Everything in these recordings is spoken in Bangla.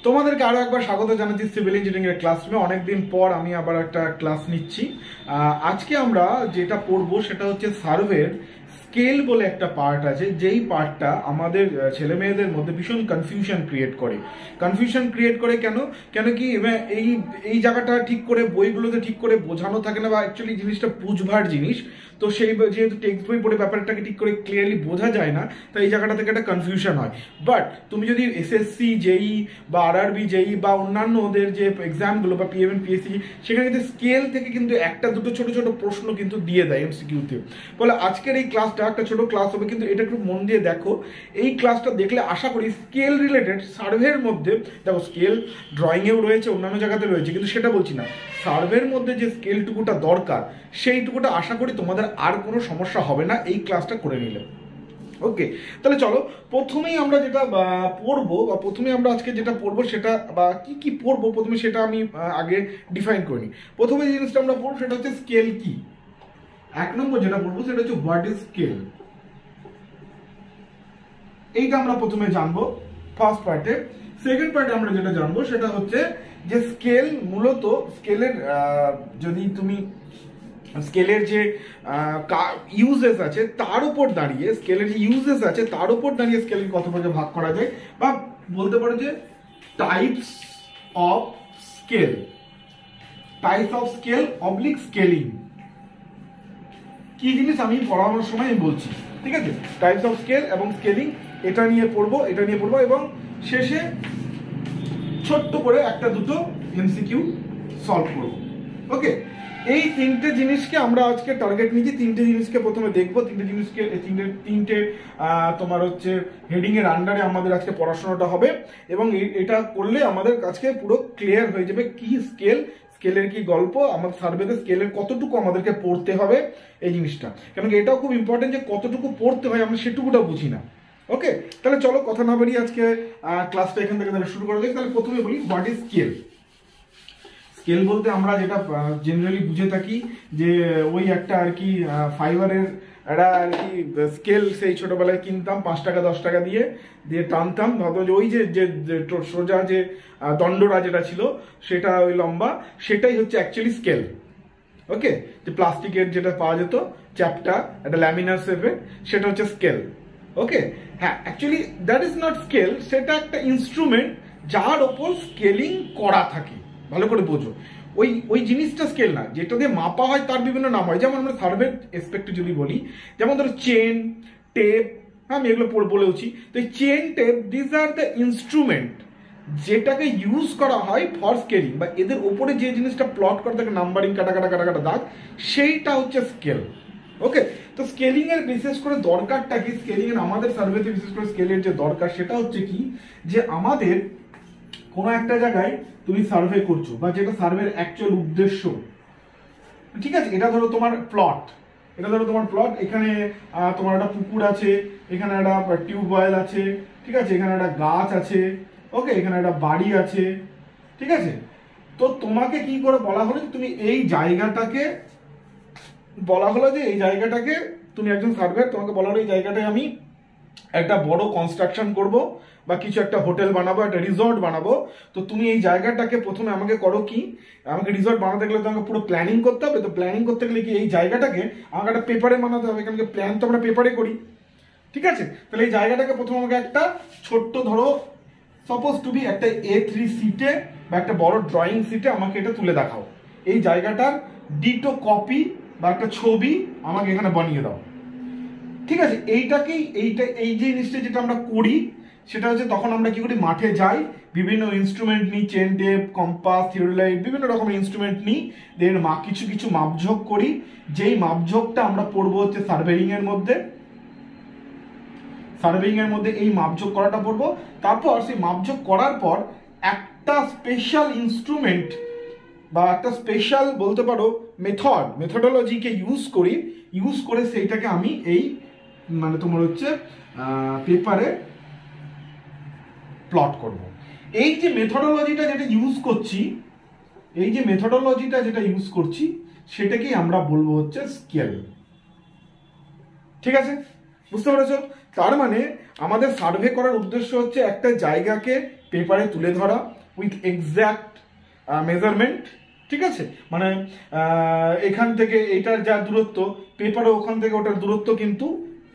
তোমাদেরকে আরো একবার স্বাগত জানাচ্ছি সিভিল ইঞ্জিনিয়ারিং এর ক্লাসরুমে। অনেকদিন পর আমি আবার একটা ক্লাস নিচ্ছি। আজকে আমরা যেটা পড়বো সেটা হচ্ছে সার্ভের স্কেল বলে একটা পার্ট আছে, যেই পার্টটা আমাদের ছেলে মেয়েদের মধ্যে ভীষণ কনফিউশন ক্রিয়েট করে। কেন কেন কি এই এই জায়গাটা ঠিক করে বইগুলোতে ঠিক করে বোঝানো থাকে না, বা অ্যাকচুয়ালি জিনিসটা বুঝবার জিনিস, তো সেই যেহেতু টেক্সট বই পড়ে ব্যাপারটাকে ঠিক করে ক্লিয়ারলি বোঝা যায় না, তাই এই জায়গাটা থেকে একটা কনফিউশন হয়। বাট তুমি যদি এসএসসি জেই বা আরআরবি জেই বা অন্যান্য ওদের যে এক্সামগুলো বা পিএমএন পিএসসি, সেখানে কিন্তু স্কেল থেকে কিন্তু একটা দুটো ছোট ছোট প্রশ্ন কিন্তু দিয়ে দেয় এমসিকিউতে। বলে আজকের এই ক্লাসটা একটা ছোট ক্লাস হবে, কিন্তু এটা একটু মন দিয়ে দেখো। এই ক্লাসটা দেখলে আশা করি স্কেল রিলেটেড সার্ভের মধ্যে, দেখো স্কেল ড্রয়িংয়েও রয়েছে, অন্যান্য জায়গাতে রয়েছে, কিন্তু সেটা বলছি না, সার্ভের মধ্যে যে স্কেলটুকুটা দরকার সেইটুকুটা আশা করি তোমাদের আর কোনো সমস্যা হবে না এই ক্লাসটা করে নিলে। ওকে, তাহলে চলো প্রথমেই আমরা যেটা পড়বো, বা প্রথমে আমরা আজকে যেটা পড়বো সেটা, বা কি কি পড়বো প্রথমে সেটা আমি আগে ডিফাইন করে নিই। প্রথমে যে জিনিসটা আমরা পড়বো সেটা হচ্ছে স্কেল কি। এক নম্বর যেটা পড়বো সেটা হচ্ছে হোয়াট ইজ স্কেল, এইটা আমরা প্রথমে জানবো ফার্স্ট পার্টে। সেকেন্ড পার্টে আমরা যেটা জানবো সেটা হচ্ছে যে স্কেল মূলত স্কেলের যদি তুমি স্কেলের যে ইউজেস আছে তার উপর দাঁড়িয়ে, স্কেলের যে ইউজেস আছে তার উপর দাঁড়িয়ে স্কেলের কত ভাগে ভাগ করা যায়, বা বলতে পারো যে types of scale, oblique scaling কি জিনিস আমি পড়ানোর সময় বলছি, ঠিক আছে? টাইপস অফ স্কেল এবং স্কেলিং এটা নিয়ে পড়বো এবং শেষে ছোট্ট করে একটা দুটো এমসিকিউ সলভ করবো। ওকে, এই তিনটে জিনিসকে আমরা আজকে টার্গেট নিয়েছি। তিনটে জিনিসকে প্রথমে দেখবো, তিনটে তোমার হচ্ছে হেডিং এর আন্ডারে আমাদের আজকে পড়াশোনাটা হবে, এবং এটা করলে আমাদের কাছে পুরো ক্লিয়ার হয়ে যাবে কি স্কেলের কি গল্প, আমাদের সার্ভেতে স্কেলের কতটুকু আমাদেরকে পড়তে হবে এই জিনিসটা। কেন কি এটাও খুব ইম্পর্টেন্ট যে কতটুকু পড়তে হয় আমরা সেটুকুটা বুঝি না। ওকে, তাহলে চলো কথা না বাড়িয়ে আজকে ক্লাসটা এখান থেকে তাহলে শুরু করা যাক। তাহলে প্রথমে বলি হোয়াট ইজ স্কেল। স্কেল বলতে আমরা যেটা জেনারেলি বুঝে থাকি যে ওই একটা আর কি ফাইবারের একটা আর কি স্কেল, সেই ছোটবেলায় কিনতাম 5 টাকা 10 টাকা দিয়ে টানতাম, ভাবতাম যে ওই যে সোজা যে দণ্ডরা যেটা ছিল সেটা ওই লম্বা, সেটাই হচ্ছে অ্যাকচুয়ালি স্কেল। ওকে, যে প্লাস্টিকের যেটা পাওয়া যেত চ্যাপটা একটা ল্যামিনার শেপে, সেটা হচ্ছে স্কেল। ওকে, হ্যাঁ, actually that is not scale, সেটা একটা ইনস্ট্রুমেন্ট যার ওপর স্কেলিং করা থাকে। ভালো করে বোঝো, ওই জিনিসটা স্কেল না, যেটা দিয়ে মাপা হয় তার বিভিন্ন নাম হয়। যেমন আমরা সার্ভের এসপেক্টে যদি বলি, যেমন ধরো চেন, টেপ, হ্যাঁ আমি এগুলো বলেওছি। তো এই chain, tape, this are the instrument যেটাকে ইউজ করা হয় ফর স্কেলিং, বা এদের ওপরে যে জিনিসটা প্লট করে থাকে নাম্বারিং কাটা দাগ, সেইটা হচ্ছে স্কেল। ওকে, তো স্কেলিং এর বিশেষ করে দরকারটা কি, স্কেলিং এর আমাদের সার্ভেতে বিশেষ করে স্কেলের যে দরকার সেটা হচ্ছে কি, যে আমাদের কোনো একটা জায়গায় তুমি সার্ভে করছো, বা যেটা সার্ভের অ্যাকচুয়াল উদ্দেশ্য, ঠিক আছে? এটা ধরো তোমার প্লট, এখানে তোমার একটা পুকুর আছে, এখানে একটা টিউবওয়েল আছে, ঠিক আছে, এখানে একটা গাছ আছে, ওকে, এখানে একটা বাড়ি আছে, ঠিক আছে। তো তোমাকে কি করে বলা হলো, তুমি এই জায়গাটাকে তুমি একজন সার্ভেয়ার, তোমাকে বলা হলো এই জায়গাটায় আমি একটা বড় কনস্ট্রাকশন করব, বা কিছু একটা হোটেল বানাবো, একটা রিসর্ট বানাবো। তো তুমি এই জায়গাটাকে প্রথমে আমাকে করো কি, আমাকে রিসর্ট বানাতে গেলে তোমাকে পুরো প্ল্যানিং করতে হবে। তো প্ল্যানিং করতে গেলে কি, এই জায়গাটাকে আমাকে একটা পেপারে বানাতে হবে, কারণ প্ল্যান তো আমরা পেপারে করি, ঠিক আছে? তাহলে এই জায়গাটাকে প্রথমে আমাকে একটা ছোট্ট, ধরো সাপোজ টু বি একটা A3 সিটে বা একটা বড় ড্রয়িং সিটে আমাকে এটা তুলে দেখাও। এই জায়গাটার ডিটো কপি বা একটা ছবি আমাকে এখানে বানিয়ে দাও, ঠিক আছে? এই যে জিনিসটা যেটা আমরা করি সেটা হচ্ছে, তখন আমরা কি করি, মাঠে যাই, বিভিন্ন ইনস্ট্রুমেন্ট নিই, চেন, টেপ, কম্পাস, থিওরিলাইট, বিভিন্ন রকমের ইনস্ট্রুমেন্ট নিই, দেন কিছু মাপঝোঁক করি। যেই মাপঝোঁকটা আমরা পড়বো হচ্ছে সার্ভেইং এর মধ্যে এই মাপঝোঁক করাটা পড়বো। তারপর সেই মাপঝোঁক করার পর একটা স্পেশাল ইনস্ট্রুমেন্ট বা একটা স্পেশাল বলতে পারো মেথডোলজিকে ইউজ করে সেইটাকে আমি এই মানে তোমার হচ্ছে পেপারে প্লট করব। এই যে মেথডোলজিটা যেটা ইউজ করছি সেটাকেই আমরা বলবো হচ্ছে স্কেল, ঠিক আছে? বুঝতে পেরেছো? তার মানে আমাদের সার্ভে করার উদ্দেশ্য হচ্ছে একটা জায়গাকে পেপারে তুলে ধরা উইথ এক্স্যাক্ট মেজারমেন্ট, ঠিক আছে, মানে এখান থেকে এটার যা দূরত্ব পেপারে ওখান থেকে ওটার দূরত্ব কিন্তু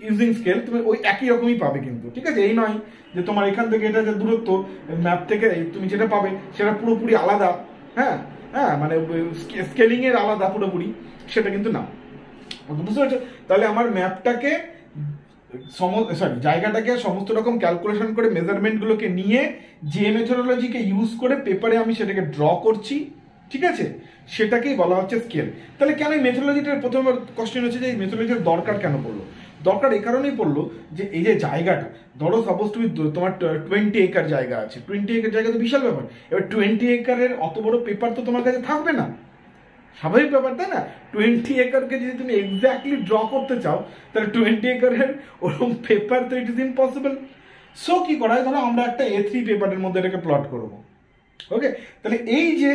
ইউজিং স্কেল তুমি ওই একই রকমই পাবে কিন্তু, ঠিক আছে। এই নয় যে তোমার এখান থেকে এটা যে দূরত্ব ম্যাপ থেকে তুমি যেটা পাবে সেটা পুরোপুরি আলাদা, হ্যাঁ হ্যাঁ, মানে স্কেলিং এর আলাদা পুরোপুরি, সেটা কিন্তু না, বুঝতে পারছো? তাহলে আমার ম্যাপটাকে জায়গাটাকে সমস্ত রকম ক্যালকুলেশন করে মেজারমেন্টগুলোকে নিয়ে যে মেথোডোলজিকে ইউজ করে পেপারে আমি সেটাকে ড্র করছি, ঠিক আছে, সেটাকেই বলা হচ্ছে স্কেল। তাহলে কেন এই মেথোডোলজিটার প্রথম কোশ্চেন হচ্ছে যে এই মেথোডোলজির দরকার কেন পড়লো? দরকার এই কারণেই পড়লো যে এই যে জায়গাটা, ধরো সাপোজ তুমি তোমার 20 একর জায়গা আছে, 20 একর জায়গা তো বিশাল ব্যাপার। এবার 20 একরের অত বড় পেপার তো তোমার কাছে থাকবে না, স্বাভাবিক ব্যাপার, তাই না? 20 একরকে যদি তুমি এক্স্যাক্টলি ড্র করতে চাও তাহলে 20 একরের ওরকম পেপার তো ইট ইজ ইম্পসিবল। সো কি করা হয়, ধরো আমরা একটা A3 পেপারের মধ্যে এটাকে প্লট করবো, ওকে। তাহলে এই যে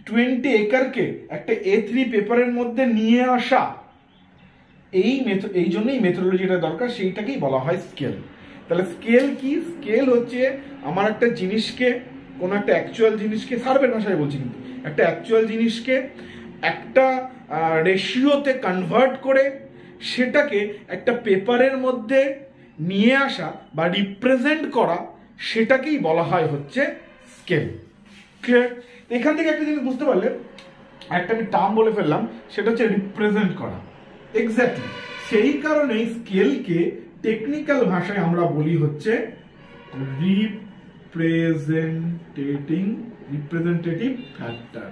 20 একরকে একটা A3 পেপারের মধ্যে নিয়ে আসা, এই জন্যই মেথোডোলজিটা দরকার, সেইটাকেই বলা হয় স্কেল। তাহলে স্কেল কি? স্কেল হচ্ছে আমার একটা জিনিসকে, কোনো একটা অ্যাকচুয়াল জিনিসকে, সার্ভের ভাষায় বলছি কিন্তু, একটা অ্যাকচুয়াল জিনিসকে একটা রেশিওতে কনভার্ট করে সেটাকে একটা পেপারের মধ্যে নিয়ে আসা বা রিপ্রেজেন্ট করা, সেটাকেই বলা হয় হচ্ছে স্কেল। ক্লিয়ার? এখান থেকে একটা জিনিস বুঝতে পারলে, একটা আমি টার্ম বলে ফেললাম, সেটা হচ্ছে রিপ্রেজেন্ট করা। এক্স্যাক্টলি সেই কারণে স্কেলকে টেকনিক্যাল ভাষায় আমরা বলি হচ্ছে রিপ্রেজেন্টেটিভ ফ্যাক্টর,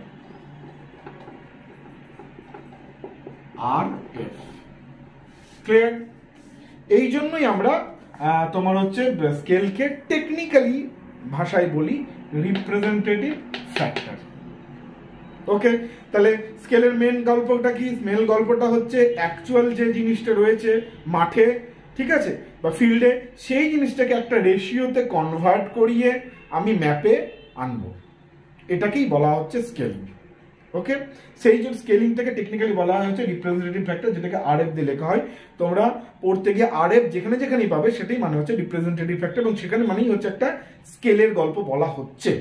RF। ক্লিয়ার? এই জন্যই আমরা তোমার হচ্ছে স্কেলকে টেকনিক্যালি ভাষায় বলি রিপ্রেজেন্টেটিভ ফ্যাক্টর। ওকে, তাহলে স্কেলের মেন গল্পটা কি? মেন গল্পটা হচ্ছে অ্যাকচুয়াল যে জিনিসটা রয়েছে মাঠে, ঠিক আছে, বা ফিল্ডে, সেই জিনিসটাকে একটা রেশিওতে কনভার্ট করিয়ে আমি ম্যাপে আনবো, এটাকেই বলা হচ্ছে স্কেলিং। ওকে, সেই জন্য স্কেলিংটাকে টেকনিক্যালি বলা হয় হচ্ছে রিপ্রেজেন্টেটিভ ফ্যাক্টর, যেটাকে RF দিয়ে লেখা হয়। তোমরা পড়তে গিয়ে RF যেখানে যেখানেই পাবে সেটাই মানে হচ্ছে রিপ্রেজেন্টেটিভ ফ্যাক্টর, এবং সেখানে মানেই হচ্ছে একটা স্কেলের গল্প বলা হচ্ছে।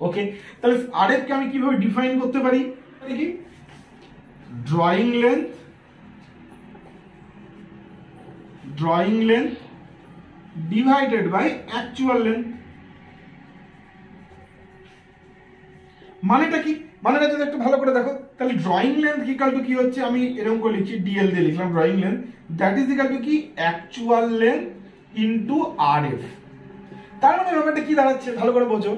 ওকে, তাহলে RF কে আমি কিভাবে ডিফাইন করতে পারি? দেখি, drawing length divided by actual length. মানেটা কি? মানেটা যদি একটু ভালো করে দেখো, তাহলে ড্রয়িং লেন্থ ইকুয়াল টু কি হচ্ছে, আমি এরকম করে লিখছি, DL দিয়ে লিখলাম drawing length, that is equal two কি অ্যাকচুয়াল লেন্থ ইনটু RF। তার মানে ব্যাপারটা কি দাঁড়াচ্ছে ভালো করে বোঝো।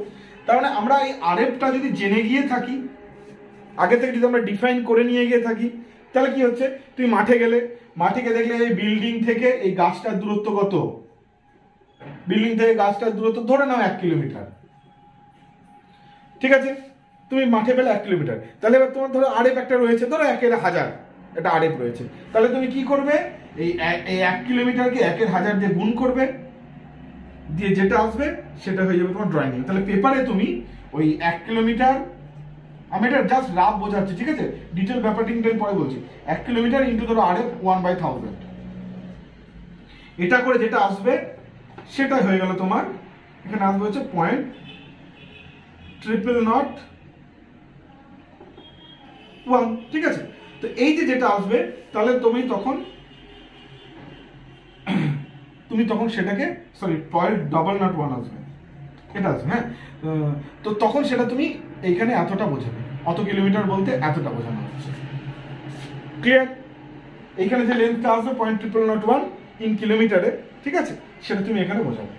তার মানে আমরা এই RFটা যদি জেনে গিয়ে থাকি, আগে থেকে যদি আমরা ডিফাইন করে নিয়ে গিয়ে থাকি, তাহলে কি হচ্ছে, তুমি মাঠে গেলে, মাঠে গিয়ে দেখলে এই বিল্ডিং থেকে এই গাছটার দূরত্ব কত, বিল্ডিং থেকে গাছটার দূরত্ব ধরে নাও 1 কিলোমিটার, ঠিক আছে, তুমি মাঠে পেলে 1 কিলোমিটার। তাহলে এবার তোমার ধরো RF একটা রয়েছে, ধরো 1/1000 এটা RF রয়েছে, তাহলে তুমি কি করবে, এই 1 কিলোমিটারকে 1/1000 দিয়ে গুণ করবে, দিয়ে যেটা আসবে সেটা হয়ে যাবে তোমার ড্রয়িং লেন্থ। তাহলে পেপারে তুমি ওই 1 কিলোমিটার, আমি এটা জাস্ট রাফ বোঝাচ্ছি, ঠিক আছে, ডিটেল ব্যাপারটা পরে বলছি, 1 কিলোমিটার ইন্টু ধরো RF 1/1000, এটা করে যেটা আসবে সেটাই হয়ে গেল তোমার, এখানে আসবে হচ্ছে 0.001, ঠিক আছে। তো এই যে যেটা আসবে, তাহলে তুমি তখন সেটাকে, সরি, 0.001 আসবে, এটা আসবে, হ্যাঁ। তো তখন সেটা তুমি এইখানে এতটা বোঝাবে, অত কিলোমিটার বলতে এতটা বোঝানো হচ্ছে। ক্লিয়ার? এইখানে যে লেন্থটা আসবে 0.001 ইন কিলোমিটারে, ঠিক আছে, সেটা তুমি এখানে বোঝাবে।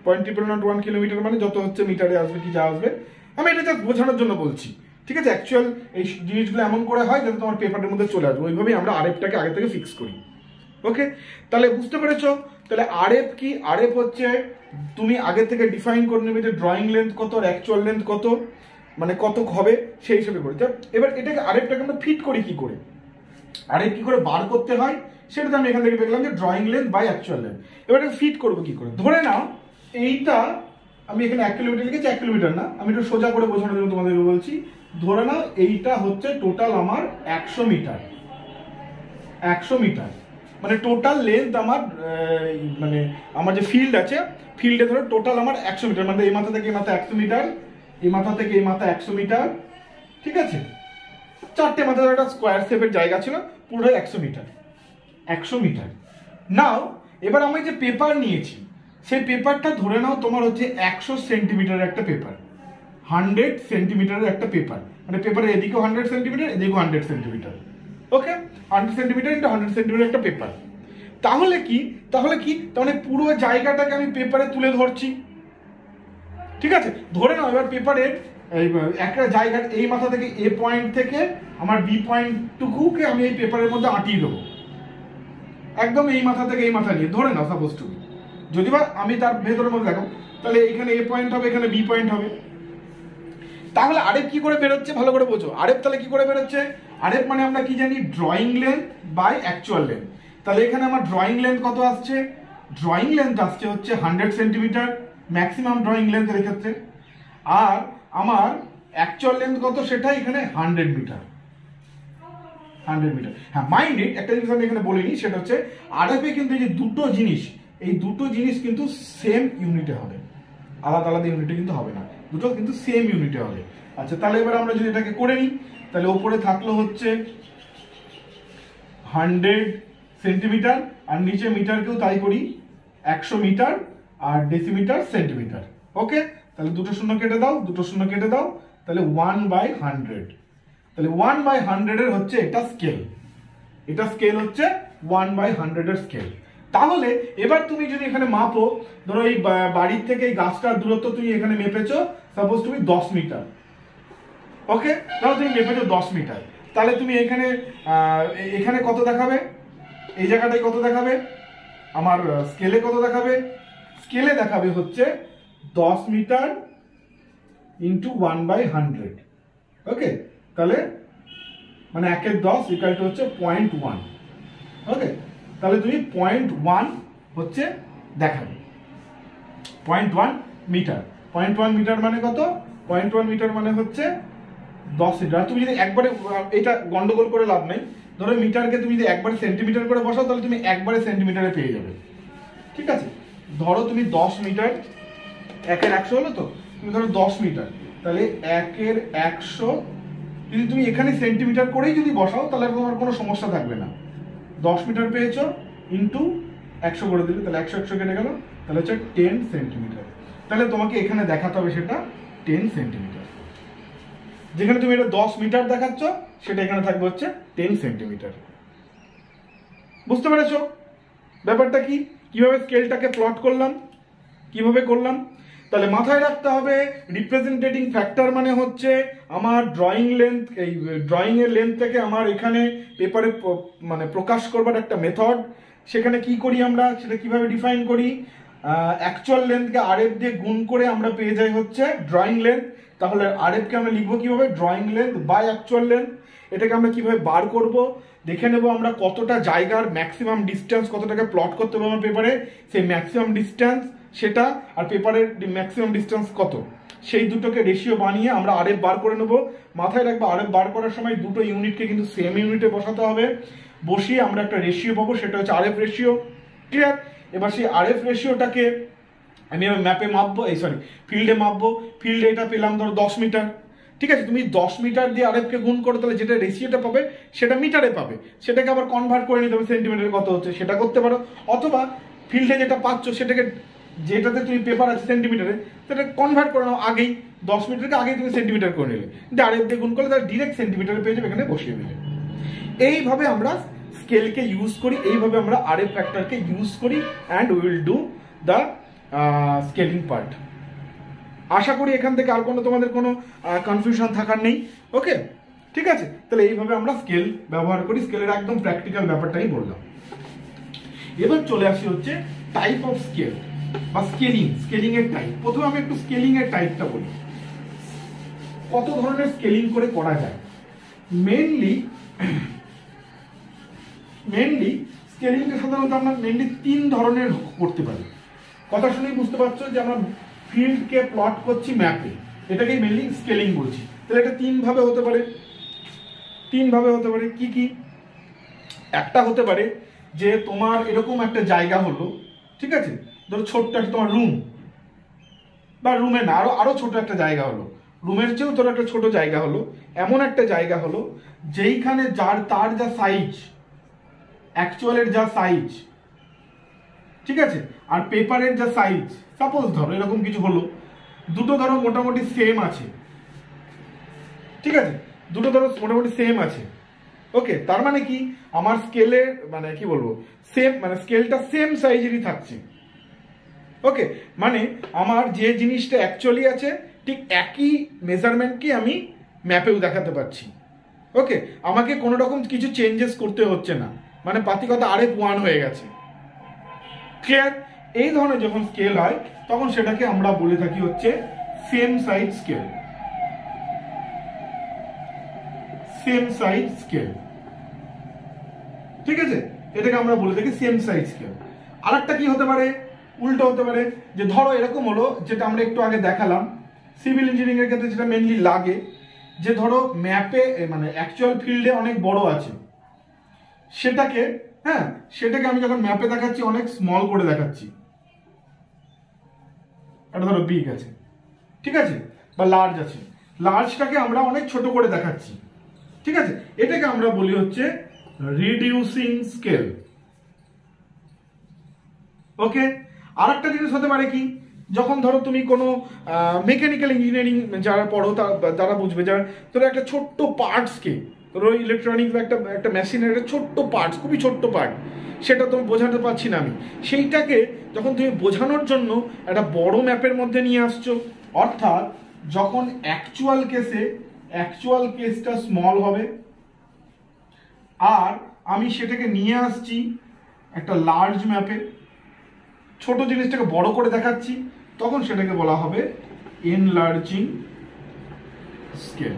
0.001 কিলোমিটার মানে যত হচ্ছে মিটারে আসবে কি যা আসবে, আমি এটা জাস্ট বোঝানোর জন্য বলছি, ঠিক আছে। অ্যাকচুয়াল এই জিনিসগুলো এমন করে হয় যাতে তোমার পেপারের মধ্যে চলে আসবে, ওইভাবেই আমরা RFটাকে আগে থেকে ফিক্স করি। ওকে, তাহলে বুঝতে পেরেছো? তাহলে RF কি? RF হচ্ছে তুমি আগে থেকে ডিফাইন করে নেবে যে ড্রয়িং লেন্থ কত আর অ্যাকচুয়াল লেন্থ কত, মানে কত হবে সেই হিসেবে করে। এবার এটাকে RFটাকে আমরা ফিট করি কি করে, RF কি করে বার করতে হয় সেটা তো আমি এখান থেকে দেখলাম যে drawing length by actual length. এবার এটা ফিট করবো কি করে? ধরে নাও এইটা আমি এখানে 1 কিলোমিটার লিখেছি, 1 কিলোমিটার না, আমি একটু সোজা করে বোঝানোর জন্য তোমাদেরকে বলছি। ধরে নাও এইটা হচ্ছে টোটাল আমার 100 মিটার, 100 মিটার, মানে টোটাল লেন্থ আমার মানে আমার যে ফিল্ড আছে, ফিল্ডে ধরো টোটাল আমার 100 মিটার, মানে এই মাথা থেকে এই মাথা 100 মিটার, এই মাথা থেকে এই মাথা 100 মিটার, ঠিক আছে, চারটে মাথা একটা স্কোয়ার শেপের জায়গা ছিল, পুরোটাই 100 মিটার, 100 মিটার। নাও এবার আমি যে পেপার নিয়েছি সেই পেপারটা ধরে নাও তোমার হচ্ছে 100 সেন্টিমিটারের একটা পেপার, 100 সেন্টিমিটারের একটা পেপার, মানে পেপারের এদিকেও 100 সেন্টিমিটার, এদিকেও 100 সেন্টিমিটার, ওকে, 100 সেন্টিমিটার ইন্টু 100 সেন্টিমিটার একটা পেপার। তাহলে কি তাহলে পুরো জায়গাটাকে আমি পেপারে তুলে ধরছি, ঠিক আছে। ধরে নাও এবার পেপারের একটা জায়গার এই মাথা থেকে এ পয়েন্ট থেকে আমার বি পয়েন্টটুকুকে আমি এই পেপারের মধ্যে আঁটিয়ে দেবো, একদম এই মাথা থেকে এই মাথা নিয়ে ধরে নাও সাপোজ টু, যদি বা আমি তার ভেতরের মধ্যে দেখো, তাহলে এখানে এ পয়েন্ট হবে, এখানে বি পয়েন্ট হবে। তাহলে আরএফ কি করে বেরোচ্ছে ভালো করে বোঝো। আরএফ তাহলে কি করে বেরোচ্ছে, আরএফ মানে আমরা কি জানি, drawing length by actual length. তাহলে এখানে আমার ড্রয়িং লেন্থ কত আসছে, ড্রয়িং লেন্থ আসছে হচ্ছে 100 সেন্টিমিটার ম্যাক্সিমাম ড্রয়িং লেন্থের ক্ষেত্রে, আর আমার অ্যাকচুয়াল লেন্থ কত সেটা এখানে 100 মিটার, 100 মিটার। হ্যাঁ, মাইন্ড ইট, একটা জিনিস আমি এখানে বলিনি, সেটা হচ্ছে আরএফে কিন্তু এই যে দুটো জিনিস, এই দুটো জিনিস কিন্তু সেম ইউনিটে হবে, আলাদা আলাদা ইউনিটে কিন্তু হবে না, দুটো কিন্তু সেম ইউনিটে হবে। আচ্ছা, তাহলে এবার আমরা যদি এটাকে করে নিই, তাহলে ওপরে থাকলো হচ্ছে 100 সেন্টিমিটার, আর নিচে মিটারকেও তাই করি 100 মিটার, আর ডেসিমিটার সেন্টিমিটার, ওকে। তাহলে দুটো শূন্য কেটে দাও, দুটো শূন্য কেটে দাও, তাহলে 1/100, তাহলে 1/100 এর হচ্ছে এটা স্কেল, এটা স্কেল হচ্ছে 1/100 এর স্কেল। তাহলে এবার তুমি যদি এখানে মাপো, ধরো এই বাড়ির থেকে এই গাছটার দূরত্ব তুমি এখানে মেপেছো সাপোজ তুমি 10 মিটার, ওকে, তাহলে তুমি মেপেছো 10 মিটার, তাহলে তুমি এখানে এখানে কত দেখাবে, এই জায়গাটায় কত দেখাবে, আমার স্কেলে কত দেখাবে, স্কেলে দেখাবে হচ্ছে 10 মিটার ইন্টু 1/100, ওকে। তাহলে মানে 1/10 ইকুয়াল টু হচ্ছে 0.1, ওকে। তাহলে তুমি 0.1 হচ্ছে দেখাবে, 0.1 মিটার, 0.1 মিটার মানে কত, 0.1 মিটার মানে হচ্ছে 10 মিটার। তুমি যদি একবারে এটা গন্ডগোল করে লাভ নেই, ধরো মিটারকে তুমি যদি একবারে সেন্টিমিটার করে বসাও, তাহলে তুমি একবারে সেন্টিমিটারে পেয়ে যাবে, ঠিক আছে। ধরো তুমি 10 মিটার, 1/100 হলো তো, তুমি ধরো 10 মিটার, তাহলে 1/100 যদি তুমি এখানে সেন্টিমিটার করেই যদি বসাও, তাহলে তোমার কোনো সমস্যা থাকবে না। 10 মিটার পেয়েছো ইন্টু 100 করে দিলে, তাহলে 100 কেটে গেল, তাহলে হচ্ছে 10 সেন্টিমিটার। তাহলে তোমাকে এখানে দেখাতে হবে সেটা 10 সেন্টিমিটার, যেখানে তুমি এটা 10 মিটার দেখাচ্ছ সেটা এখানে থাকবে হচ্ছে 10 সেন্টিমিটার। বুঝতে পেরেছো ব্যাপারটা কি, কিভাবে স্কেলটাকে প্লট করলাম, কিভাবে করলাম। তাহলে মাথায় রাখতে হবে রিপ্রেজেন্টেটিং ফ্যাক্টর মানে হচ্ছে আমার ড্রয়িং লেন্থ, এই ড্রয়িং এর লেন্থটাকে আমার এখানে পেপারে মানে প্রকাশ করবার একটা মেথড। সেখানে কি করি আমরা, সেটা কিভাবে ডিফাইন করি, অ্যাকচুয়াল লেন্থকে আরএফ দিয়ে গুণ করে আমরা পেয়ে যাই হচ্ছে ড্রয়িং লেন্থ। তাহলে আরএফকে আমরা লিখবো কিভাবে, drawing length by actual length. এটাকে আমরা কিভাবে বার করব, দেখে নেব আমরা কতটা জায়গার ম্যাক্সিমাম ডিস্টেন্স কতটাকে প্লট করতে হবে আমার পেপারে, সেই ম্যাক্সিমাম ডিস্টেন্স সেটা, আর পেপারের ম্যাক্সিমাম ডিস্টেন্স কত, সেই দুটোকে রেশিও বানিয়ে আমরা আরএফ বার করে নেব। মাথায় রাখবো আরএফ বার করার সময় দুটো ইউনিটকে কিন্তু সেম ইউনিটে বসাতে হবে, বসিয়ে আমরা একটা রেশিও পাবো, সেটা হচ্ছে আরএফ রেশিও, ক্লিয়ার। এবার সেই আরএফ রেশিওটাকে আমি ম্যাপে মাপবো, এই সরি ফিল্ডে মাপবো, ফিল্ডে এটা পেলাম ধরো 10 মিটার, ঠিক আছে। তুমি 10 মিটার দিয়ে আরএফকে গুণ করো, তাহলে যেটা রেশিওটা পাবে সেটা মিটারে পাবে, সেটাকে আবার কনভার্ট করে নিতে হবে সেন্টিমিটারে কত হচ্ছে সেটা করতে পারো, অথবা ফিল্ডে যেটা পাচ্ছ সেটাকে, যেটাতে তুমি পেপার আছে সেন্টিমিটারে, সেটা কনভার্ট করে নাও আগেই, 10 মিটারকে আগেই তুমি সেন্টিমিটার করে নিলে, আরএফ দিয়ে গুণ করলে তাহলে ডিরেক্ট সেন্টিমিটারে পেয়ে যাবে, এখানে বসিয়ে দিলে। এইভাবে আমরা স্কেলকে ইউজ করি, এইভাবে আমরা আরএফ ফ্যাক্টরকে ইউজ করি, and we will do the scaling part. আশা করি এখান থেকে আর কোনো তোমাদের কোনো কনফিউশন থাকার নেই, ওকে, ঠিক আছে। তাহলে এইভাবে আমরা স্কেল ব্যবহার করি, স্কেলের একদম প্র্যাকটিক্যাল ব্যাপারটাই বললাম। এবার চলে আসি হচ্ছে টাইপ অফ স্কেল বা স্কেলিং, স্কেলিং এর টাইপ। প্রথমে আমি একটু স্কেলিং এর টাইপটা বলি, কত ধরনের স্কেলিং করে করা যায়। মেইনলি স্কেলিংটা সাধারণত আমরা মেইনলি 3 ধরনের করতে পারি। কথা শুনেই বুঝতে পারছো যে আমরা ফিল্ডকে প্লট করছি ম্যাপে, এটাকেই মেইনলি স্কেলিং বলছি। তাহলে এটা 3 ভাবে হতে পারে, 3 ভাবে হতে পারে। কি কি, একটা হতে পারে যে তোমার এরকম একটা জায়গা হলো, ঠিক আছে, ধরো ছোট্ট একটা তোমার রুম, বা রুমে না আরো ছোট একটা জায়গা হলো, রুমের চেয়েও তোর একটা ছোট জায়গা হলো, এমন একটা জায়গা হলো যেইখানে তার যা সাইজ, অ্যাকচুয়ালের যা সাইজ, ঠিক আছে, আর পেপারের যা সাইজ, সাপোজ ধরো এরকম কিছু হলো, দুটো ধরো মোটামুটি সেম আছে, ঠিক আছে, দুটো ধরো মোটামুটি সেম আছে, ওকে, তার মানে কি আমার স্কেলে মানে কি বলবো সেম, মানে স্কেলটা সেম সাইজেরই থাকছে, ওকে, মানে আমার যে জিনিসটা অ্যাকচুয়ালি আছে ঠিক একই মেজারমেন্টকে আমি ম্যাপেও দেখাতে পারছি, ওকে, আমাকে কোনো রকম কিছু চেঞ্জেস করতে হচ্ছে না, মানে পাতিকতা আরেক ওয়ান হয়ে গেছে, ক্লিয়ার? এই ধরনের যখন স্কেল হয় তখন সেটাকে আমরা বলে থাকি হচ্ছে same size scale, same size scale, ঠিক আছে, এটাকে আমরা বলে থাকি সেম সাইজ স্কেল। আরেকটা কি হতে পারে, উল্টো হতে পারে, যে ধরো এরকম হলো, যেটা আমরা একটু আগে দেখালাম সিভিল ইঞ্জিনিয়ারিং এর ক্ষেত্রে যেটা মেনলি লাগে, যে ধরো ম্যাপে মানে অ্যাকচুয়াল ফিল্ডে অনেক বড় আছে, সেটাকে সেটাকে আমি যখন ম্যাপে দেখাচ্ছি অনেক স্মল করে দেখাচ্ছি, এটা ধরো বিগ আছে, ঠিক আছে, বা লার্জ আছে, লার্জটাকে আমরা অনেক ছোট করে দেখাচ্ছি, ঠিক আছে, এটাকে আমরা বলি হচ্ছে রিডিউসিং স্কেল, ওকে। আর একটা জিনিস হতে পারে কি, যখন ধরো তুমি কোনো মেকানিক্যাল ইঞ্জিনিয়ারিং যারা পড়ো তারা বুঝবে, যারা ধরো একটা ছোট্ট পার্টসকে, ধরো ইলেকট্রনিক্স একটা মেশিনের একটা ছোট্ট পার্টস, খুবই ছোট্ট পার্ট, সেটা তুমি বোঝাতে পারছি না আমি, সেইটাকে যখন তুমি বোঝানোর জন্য একটা বড় ম্যাপের মধ্যে নিয়ে আসছো, অর্থাৎ যখন অ্যাকচুয়াল কেসটা স্মল হবে আর আমি সেটাকে নিয়ে আসছি একটা লার্জ ম্যাপে, ছোট জিনিসটাকে বড় করে দেখাচ্ছি, তখন সেটাকে বলা হবে এনলার্জিং স্কেল,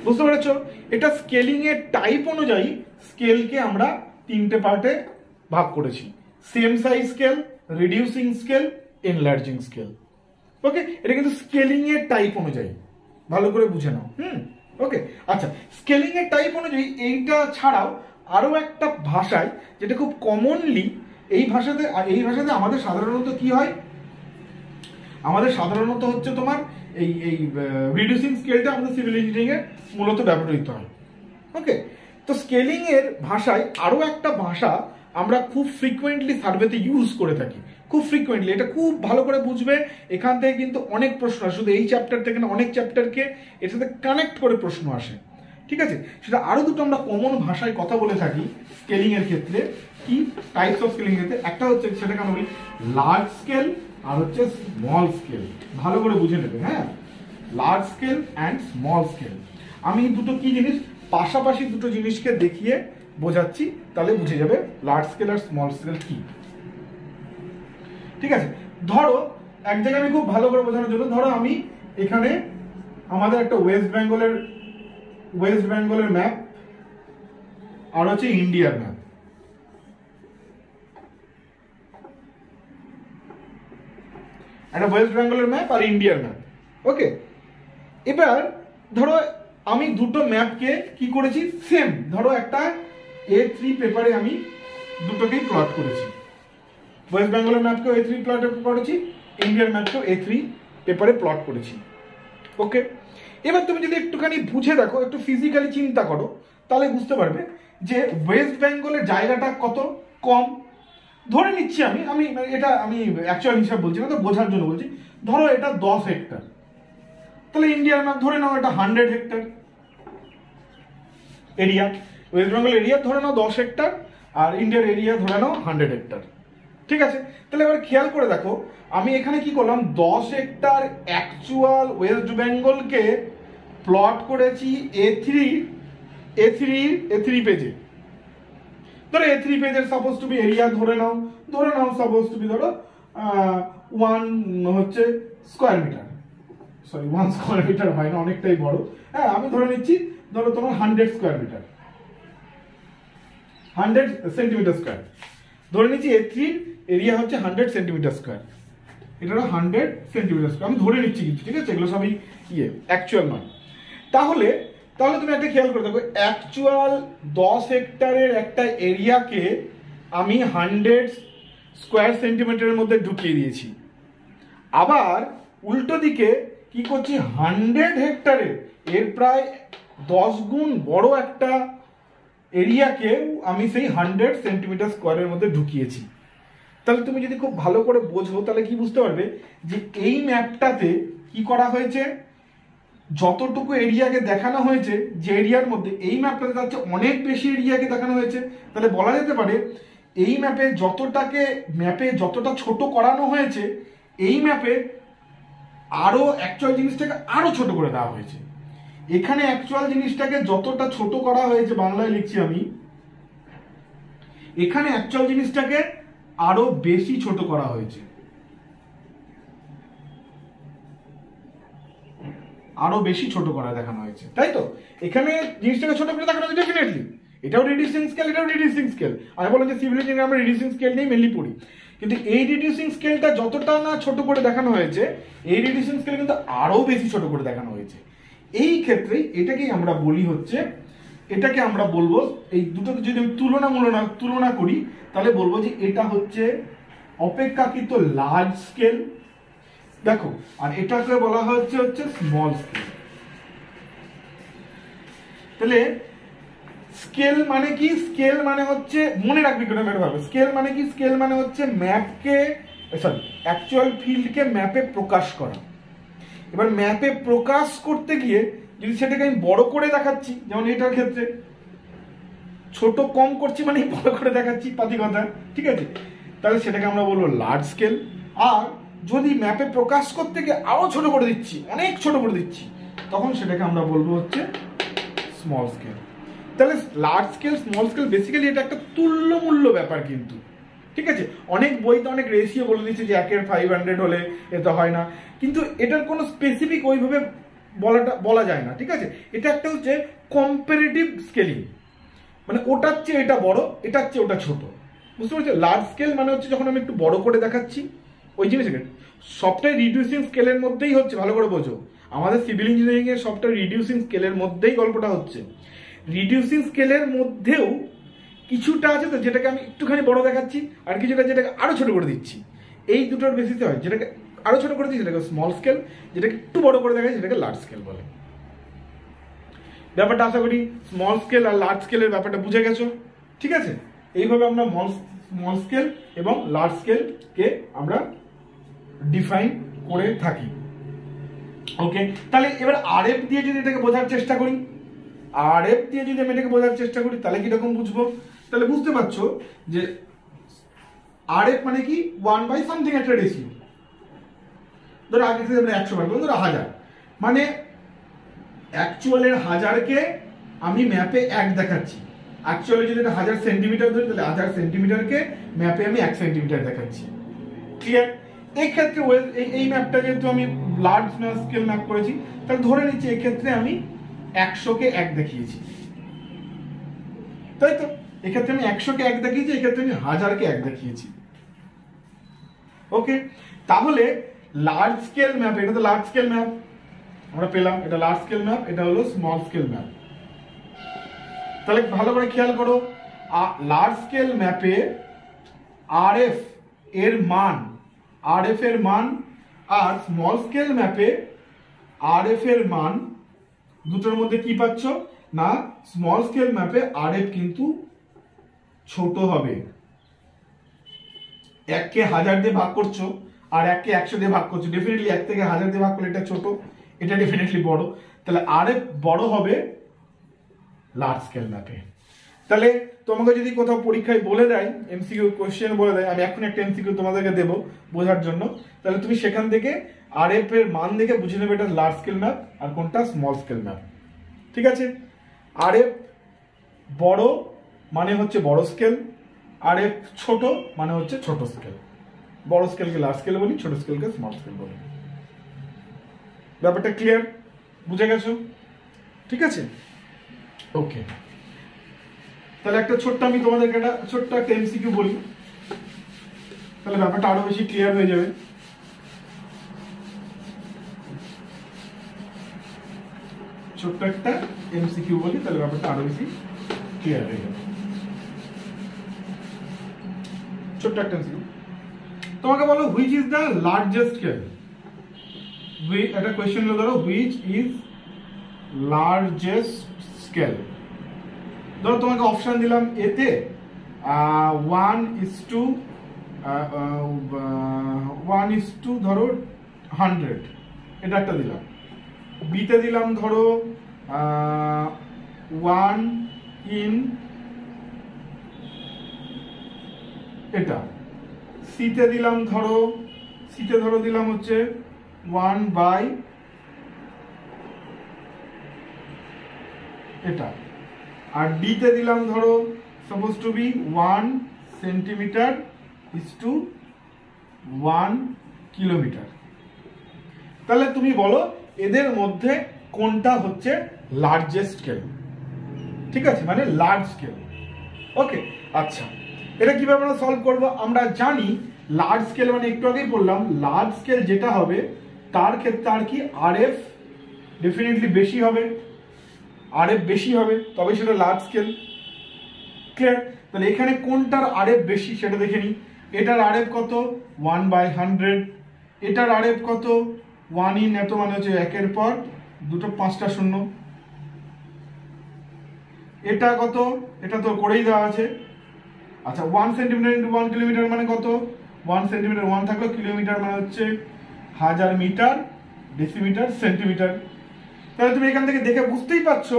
বুঝতে পেরেছ? এটা স্কেলিং এর টাইপ অনুযায়ী স্কেলকে আমরা তিনটে পার্টে ভাগ করেছি, same size scale, reducing scale, enlarging scale, okay. এটা কিন্তু স্কেলিং এর টাইপ অনুযায়ী, ভালো করে বুঝে নাও, ওকে। আচ্ছা, স্কেলিং এর টাইপ অনুযায়ী এইটা ছাড়াও আরো একটা ভাষায়, যেটা খুব কমনলি এই ভাষাতে আমাদের সাধারণত কি হয়, আমাদের সাধারণত হচ্ছে তোমার এই রিডিউসিং স্কেলটা আমাদের সিভিল ইঞ্জিনিয়ারিং এ মূলত ব্যবহৃত হয়, ওকে। তো স্কেলিং এর ভাষায় আরো একটা ভাষা আমরা খুব ফ্রিকোয়েন্টলি সার্ভেতে ইউজ করে থাকি, খুব ফ্রিকোয়েন্টলি, এটা খুব ভালো করে বুঝবে, এখান থেকে কিন্তু অনেক প্রশ্ন আসে, শুধু এই চ্যাপ্টার থেকে না, অনেক চ্যাপ্টারকে এর সাথে কানেক্ট করে প্রশ্ন আসে, ঠিক আছে। সেটা আরো দুটো আমরা কমন ভাষায় কথা বলে থাকি স্কেলিং এর ক্ষেত্রে, কি টাইপস অফ স্কেলিং এর ক্ষেত্রে, একটা হচ্ছে সেটাকে আমরা বলি লার্জ স্কেল আর হচ্ছে স্মল স্কেল, ভালো করে বুঝে নেবে, large scale and small scale. আমি দুটো কি জিনিস পাশাপাশি দুটো জিনিসকে দেখিয়ে বোঝাচ্ছি, তাহলে বুঝে যাবে লার্জ স্কেল আর স্মল স্কেল কি, ঠিক আছে। ধরো এক জায়গায় আমি খুব ভালো করে বোঝানোর জন্য, ধরো আমি এখানে আমাদের একটা ওয়েস্ট বেঙ্গলের ম্যাপ আর হচ্ছে ইন্ডিয়ার ম্যাপ, একটা ওয়েস্ট বেঙ্গলের ম্যাপ আর ইন্ডিয়ার ম্যাপ, ওকে। এবার ধরো আমি দুটো ম্যাপকে কি করেছি, সেম, ধরো একটা A3 পেপারে আমি দুটোকেই প্লট করেছি, ওয়েস্ট বেঙ্গলের ম্যাপকেও A3 প্লটে করেছি, ইন্ডিয়ার ম্যাপকেও A3 পেপারে প্লট করেছি, ওকে। এবার তুমি যদি একটুখানি বুঝে দেখো, একটু ফিজিক্যালি চিন্তা করো, তাহলে বুঝতে পারবে যে ওয়েস্ট বেঙ্গলের জায়গাটা কত কম। ধরে নিচ্ছি আমি এটা আমি অ্যাকচুয়াল হিসাব বলছি না, তো বোঝার জন্য বলছি, ধরো এটা 10 হেক্টর, তাহলে ইন্ডিয়ার ম্যাপ ধরে নাও এটা 100 hectare area, West Bengal area ধরে নাও 10 হেক্টর, আর ইন্ডিয়ার এরিয়া ধরে নাও 100 হেক্টর, ঠিক আছে। তাহলে এবার খেয়াল করে দেখো, আমি এখানে কি করলাম, 10 হেক্টর অ্যাকচুয়াল ওয়েস্ট বেঙ্গলকে প্লট করেছি A3 পেজে, ধরো A3 পেজের সাপোজ টু বি এরিয়া ধরে নাও সাপোজ টু বি ধরো 1 হচ্ছে square metre, sorry 1 square metre হয় না, অনেকটাই বড়, আমি ধরে নিচ্ছি ধরো তোমার 100 স্কোয়ার মিটার, 100 সেন্টিমিটার স্কোয়ার ধরে নিচ্ছি, A3 এরিয়া হচ্ছে 100 সেন্টিমিটার স্কোয়ার, এটা হলো 100 সেন্টিমিটার স্কোয়ার, আমি ধরে নিচ্ছি কিন্তু, ঠিক আছে, এগুলো সবই অ্যাকচুয়াল নয়। তাহলে তাহলে তুমি একটা খেয়াল করে দেখো, অ্যাকচুয়াল 10 হেক্টরের একটা এরিয়াকে আমি 100 স্কোয়ার সেন্টিমিটারের মধ্যে ঢুকিয়ে দিয়েছি। আবার উল্টো দিকে কি করছি, 100 হেক্টরের এর প্রায় 10 গুণ বড় একটা এরিয়াকে আমি সেই 100 সেন্টিমিটার স্কোয়ারের মধ্যে ঢুকিয়েছি। তাহলে তুমি যদি খুব ভালো করে বোঝো তাহলে কি বুঝতে পারবে যে এই ম্যাপটাতে কি করা হয়েছে, যতটুকু এরিয়াকে দেখানো হয়েছে যে এরিয়ার মধ্যে, এই ম্যাপটাতে তার চেয়ে অনেক বেশি এরিয়াকে দেখানো হয়েছে। তাহলে বলা যেতে পারে এই ম্যাপে যতটা ছোট করানো হয়েছে, এই ম্যাপে আরো অ্যাকচুয়াল জিনিসটাকে আরো ছোট করে দেওয়া হয়েছে। এখানে অ্যাকচুয়াল জিনিসটাকে যতটা ছোট করা হয়েছে, বাংলায় লিখছি আমি, এখানে অ্যাকচুয়াল জিনিসটাকে আরো বেশি ছোট করা হয়েছে, আরো বেশি ছোট করা দেখানো হয়েছে, তাই তো? এখানে জিনিসটাকে ছোট করে দেখানো হয়েছে ডেফিনেটলি, এটাও রিডিউসিং স্কেল, এটাও রিডিউসিং স্কেল। আমি বললাম যে সিভিল ইঞ্জিনিয়ারিং আমরা রিডিউসিং স্কেল নিয়ে মেনলি পড়ি, কিন্তু এই রিডিউসিং স্কেলটা যতটা না ছোট করে দেখানো হয়েছে, এই রিডিউসিং স্কেল কিন্তু আরো বেশি ছোট করে দেখানো হয়েছে। এই ক্ষেত্রে এটাকেই আমরা বলি হচ্ছে, এটাকে আমরা বলবো, এই দুটোকে যদি আমি তুলনা করি তাহলে বলবো যে এটা হচ্ছে অপেক্ষাকৃত লার্জ স্কেল, দেখো, আর এটাকে বলা হচ্ছে স্মল স্কেল। তাহলে স্কেল মানে কি? স্কেল মানে হচ্ছে, মনে রাখবি কেন ভাবে, স্কেল মানে কি? স্কেল মানে হচ্ছে ম্যাপকে, সরি, অ্যাকচুয়াল ফিল্ডকে ম্যাপে প্রকাশ করা। এবার ম্যাপে প্রকাশ করতে গিয়ে যদি সেটাকে আমি বড় করে দেখাচ্ছি, যেমন এটার ক্ষেত্রে ছোট কম করছি মানে বড় করে দেখাচ্ছি, পাতি কথা, ঠিক আছে? তাহলে সেটাকে আমরা বলবো লার্জ স্কেল। আর যদি ম্যাপে প্রকাশ করতে গিয়ে আরো ছোট করে দিচ্ছি, অনেক ছোট করে দিচ্ছি, তখন সেটাকে আমরা বলবো হচ্ছে স্মল স্কেল। তাহলে large scale, small scale, basically এটা একটা তুল্যমূল্য ব্যাপার কিন্তু, ঠিক আছে? অনেক বইতে অনেক রেশিও বলে দিচ্ছে যে 1/5 হলে এটা হয় না, কিন্তু এটার কোনো স্পেসিফিক ওইভাবে বলা যায় না, ঠিক আছে? এটা একটা হচ্ছে কম্পারেটিভ স্কেলিং, মানে ওটার চেয়ে এটা বড়, এটার চেয়ে ওটা ছোট, বুঝতে পারছো? লার্জ স্কেল মানে হচ্ছে যখন আমি একটু বড় করে দেখাচ্ছি ওই জিনিসটাকে, সবটাই রিডিউসিং স্কেলের মধ্যেই হচ্ছে, ভালো করে বোঝো, আমাদের সিভিল ইঞ্জিনিয়ারিং এর সবটা রিডিউসিং স্কেলের মধ্যেই গল্পটা হচ্ছে। রিডিউসিং স্কেলের মধ্যেও কিছুটা আছে তো যেটাকে আমি একটুখানি বড় দেখাচ্ছি, আর কিছুটা যেটাকে আরো ছোট করে দিচ্ছি, এই দুটোর বেসিসে হয়। যেটাকে আরো ছোট করে দিচ্ছি সেটাকে স্মল স্কেল, যেটাকে একটু বড় করে দেখাচ্ছি সেটাকে লার্জ স্কেল বলে। ব্যাপারটা আশা করি স্মল স্কেল আর লার্জ স্কেলের ব্যাপারটা বুঝে গেছো, ঠিক আছে? এইভাবে আমরা স্মল স্কেল এবং লার্জ স্কেলকে আমরা ডিফাইন করে থাকি। ওকে, তাহলে এবার আরএফ দিয়ে যদি এটাকে বোঝার চেষ্টা করি, আরএফ দিয়ে যদি আমি এটাকে বোঝার চেষ্টা করি তাহলে কিরকম বুঝবো? তাহলে বুঝতে পারছো যে আরএফ মানে কি 1/something একটা রেশিও। ধরো আগে থেকে আমরা 100 বার করবো, ধরো 1000, মানে অ্যাকচুয়ালের 1000কে আমি ম্যাপে 1 দেখাচ্ছি। অ্যাকচুয়ালি যদি এটা 1000 সেন্টিমিটার ধরি তাহলে 1000 সেন্টিমিটারকে ম্যাপে আমি 1 সেন্টিমিটার দেখাচ্ছি, ক্লিয়ার? এই ক্ষেত্রে এই ম্যাপটা যেহেতু আমি লার্জ স্কেল ম্যাপ করেছি, তাহলে ধরে নিচ্ছি এক্ষেত্রে আমি 100কে 1 দেখিয়েছি, তাই তো? এক্ষেত্রে আমি 100কে 1 দেখিয়েছি, এক্ষেত্রে আমি 1000কে 1 দেখিয়েছি। ওকে, তাহলে লার্জ স্কেল ম্যাপ, এটা তো লার্জ স্কেল ম্যাপ আমরা পেলাম, এটা লার্জ স্কেল ম্যাপ, এটা হলো স্মল স্কেল ম্যাপ। তাহলে ভালো করে খেয়াল করো, লার্জ স্কেল ম্যাপে আরএফ এর মান, আরএফ এর মান, আর স্মল স্কেল ম্যাপে আরএফ এর মান, দুটোর মধ্যে কি পাচ্ছ না, স্মল স্কেল ম্যাপে আরএফ কিন্তু ছোট হবে। 1কে 1000 দিয়ে ভাগ করছো আর 1কে 100 দিয়ে ভাগ করছো, ডেফিনেটলি 1 থেকে 1000 দিয়ে ভাগ করলে এটা ছোট, এটা ডেফিনেটলি বড়। তাহলে আরএফ বড় হবে লার্জ স্কেল ম্যাপে। তাহলে তোমাকে যদি কোথাও পরীক্ষায় বলে দেয়, এমসিকিউ কোশ্চেন বলে দেয়, আমি এখন একটা এমসিকিউ তোমাদেরকে দেবো বোঝার জন্য, তাহলে তুমি সেখান থেকে আরএফ এর মান দেখে বুঝে নেবে এটা লার্জ স্কেল ম্যাপ আর কোনটা স্মল স্কেল ম্যাপ, ঠিক আছে? আরএফ বড় মানে হচ্ছে বড় স্কেল, আরএফ ছোট মানে হচ্ছে ছোট স্কেল। বড় স্কেলকে লার্জ স্কেল বলি, ছোট স্কেলকে স্মল স্কেল বলি। ব্যাপারটা ক্লিয়ার, বুঝে গেছো? ঠিক আছে, ওকে। তাহলে একটা ছোট্ট, আমি তোমাদেরকে একটা ছোট্ট একটা এমসিকিউ বলি, তাহলে ব্যাপারটা আরো বেশি ক্লিয়ার হয়ে যাবে। ছোট্ট একটা এমসিকিউ বলি, তাহলে ব্যাপারটা আরো বেশি ক্লিয়ার হয়ে যাবে। ছোট্ট একটা এমসিকিউ, তোমাকে বলো which is the largest scale. একটা কোয়েশ্চেন ধরো হুইচ ইজ লার্জেস্ট স্কেল। ধরো তোমাকে অপশন দিলাম এতে 1:1 ধরো 100, এটা একটা দিলাম। বিতে দিলাম ধরো 1 in এটা। সিতে দিলাম ধরো দিলাম হচ্ছে 1 by এটা। আর ডিতে দিলাম ধরো suppose to be 1 centimetre is to 1 kilometre. তাহলে তুমি বলো এদের মধ্যে কোনটা হচ্ছে লার্জেস্ট স্কেল, ঠিক আছে, মানে লার্জ স্কেল। ওকে, আচ্ছা এটা কিভাবে আমরা সলভ করব? আমরা জানি লার্জ স্কেল মানে একটু আগেই বললাম, লার্জ স্কেল যেটা হবে তার ক্ষেত্রে আর কি আরএফ ডেফিনেটলি বেশি হবে, আরএফ বেশি হবে তবে সেটা লার্জ স্কেল। ক্লিয়ার? তাহলে এখানে কোনটার আরএফ বেশি সেটা দেখে নিই। এটার আরএফ কত? 1/100। এটার আরএফ কত? 1 in এত মানে হচ্ছে একের পর দুটো 5টা শূন্য। এটা কত? এটা তো করেই দেওয়া আছে। আচ্ছা 1 সেন্টিমিটার ইন্টু 1 কিলোমিটার মানে কত? 1 সেন্টিমিটার 1 থাকলো, কিলোমিটার মানে হচ্ছে 1000 মিটার, ডেসিমিটার, সেন্টিমিটার। তাহলে তুমি এখান থেকে দেখে বুঝতেই পারছো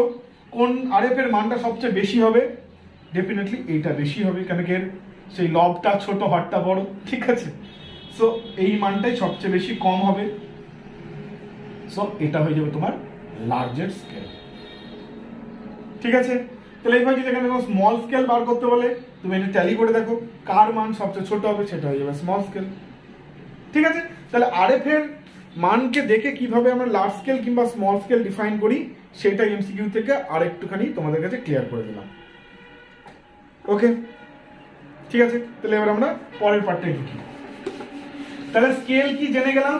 কোন আরএফ এর মানটা সবচেয়ে বেশি হবে। ডেফিনেটলি এইটা বেশি হবে, কারণ এর সেই লবটা ছোট হটটা বড়, ঠিক আছে। সো এই মানটাই সবচেয়ে বেশি কম হবে। সো এটা হয়ে যাবে তোমার লার্জেস্ট স্কেল, ঠিক আছে। তাহলে এইভাবে যদি এখানে স্মল স্কেল বার করতে বলে তুমি এটা ট্যালি করে দেখো কার মান সবচেয়ে ছোট হবে, সেটা হয়ে যাবে স্মল স্কেল, ঠিক আছে। তাহলে আরএফ এর মানকে দেখে কিভাবে আমরা লার্জ স্কেল কিংবা স্মল স্কেল ডিফাইন করি সেটা এমসিকিউ থেকে আরেকটুখানি তোমাদের কাছে ক্লিয়ার করে দিলাম। ওকে, ঠিক আছে। তাহলে এবার আমরা পরের পার্টটায় ঢুকি। তাহলে স্কেল কি জেনে গেলাম,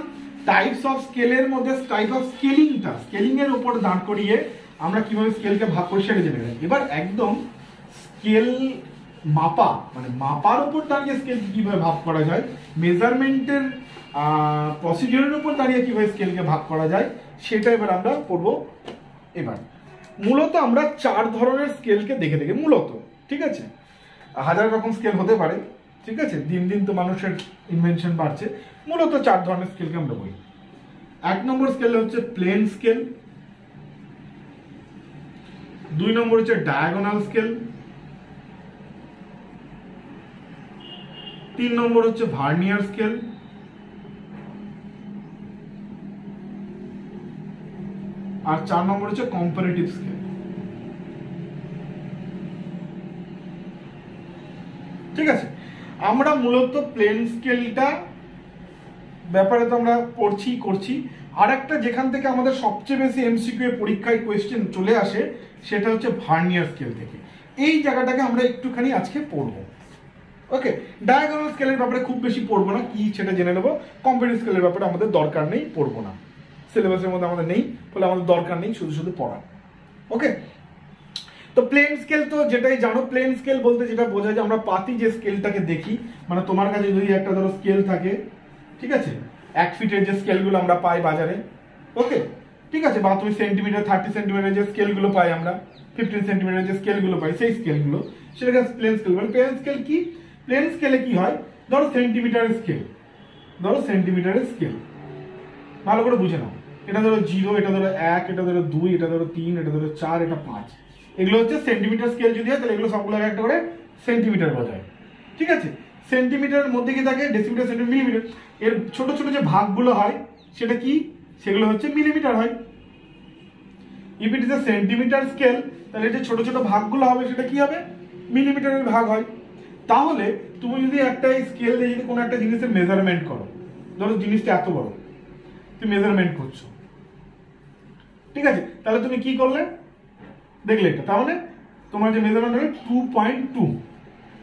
টাইপস অফ স্কেলের মধ্যে টাইপ অফ স্কেলিং এর উপর দাঁড় করিয়ে আমরা কিভাবে স্কেলকে ভাগ করি সেটা জেনে গেলাম। এবার একদম স্কেল মাপা মানে মাপার উপর দাঁড়িয়ে স্কেল কিভাবে ভাগ করা যায়, মেজারমেন্টের প্রসিডিউরের উপর দাঁড়িয়ে কিভাবে স্কেলকে ভাগ করা যায় সেটা এবার আমরা পড়বো। এবার মূলত আমরা 4 ধরনের স্কেলকে দেখে মূলত, ঠিক আছে, 1000 রকম স্কেল হতে পারে, ঠিক আছে, দিন দিন তো মানুষের ইনভেনশন বাড়ছে। মূলত 4 ধরনের স্কেলকে আমরা বলি। 1 নম্বর স্কেল হচ্ছে প্লেন স্কেল, 2 নম্বর হচ্ছে ডায়াগোনাল স্কেল, 3 নম্বর হচ্ছে ভার্নিয়ার স্কেল, আর 4 নম্বর হচ্ছে কম্পারেটিভ স্কেল, ঠিক আছে। আমরা মূলত প্লেন স্কেলটা ব্যাপারে তো আমরা করছি। আর একটা যেখান থেকে আমাদের সবচেয়ে বেশি এমসিকিউ পরীক্ষায় কোয়েশ্চেন চলে আসে সেটা হচ্ছে ভার্নিয়ার স্কেল থেকে। এই জায়গাটাকে আমরা একটুখানি আজকে পড়বো। ওকে, ডায়াগোনাল স্কেলের ব্যাপারে খুব বেশি পড়বো না, কি সেটা জেনে নেবো। কম্পারেটিভ স্কেলের ব্যাপারে আমাদের দরকার নেই, পড়বো না, সিলেবাসের মধ্যে আমাদের নেই, ফলে আমাদের দরকার নেই শুধু পড়া। ওকে, তো প্লেন স্কেল তো যেটাই জানো, প্লেন স্কেল বলতে যেটা বোঝায় যে আমরা পাতি যে স্কেলটাকে দেখি, মানে তোমার কাছে যদি একটা ধরো স্কেল থাকে, ঠিক আছে, 1 ফিটের যে স্কেলগুলো আমরা পাই বাজারে, ওকে, ঠিক আছে, বা তুমি সেন্টিমিটার 30 সেন্টিমিটার যে স্কেলগুলো পাই আমরা, 15 সেন্টিমিটার যে স্কেলগুলো পাই, সেই স্কেলগুলো সেটাকে প্লেন স্কেল বলে। প্লেন স্কেল কি? প্লেন স্কেলে কি হয়, ধরো সেন্টিমিটারের স্কেল, ভালো করে বুঝে নাও। এটা ধরো 0, এটা ধরো 1, এটা ধরো 2, এটা ধরো 3, এটা ধরো 4, এটা 5। এগুলো হচ্ছে সেন্টিমিটার স্কেল যদি হয় তাহলে এগুলো সবগুলো একটা করে সেন্টিমিটার বোঝায়, ঠিক আছে। সেন্টিমিটারের মধ্যে কি থাকে? Decimetre, centimetre, millimetre. এর ছোট ছোট যে ভাগগুলো হয় সেটা কি? সেগুলো হচ্ছে মিলিমিটার হয়। If it is a centimetre scale তাহলে যে ছোট ছোট ভাগগুলো হবে সেটা কি হবে? মিলিমিটারের ভাগ হয়। তাহলে তুমি যদি একটা স্কেল দিয়ে যদি কোনো একটা জিনিসের মেজারমেন্ট করো, ধরো জিনিসটা এত বড়, তুমি মেজারমেন্ট করছো, ঠিক আছে, তাহলে তুমি কি করলে? দেখলে এটা, তাহলে তোমার যে মেজারমেন্ট হবে 2.2,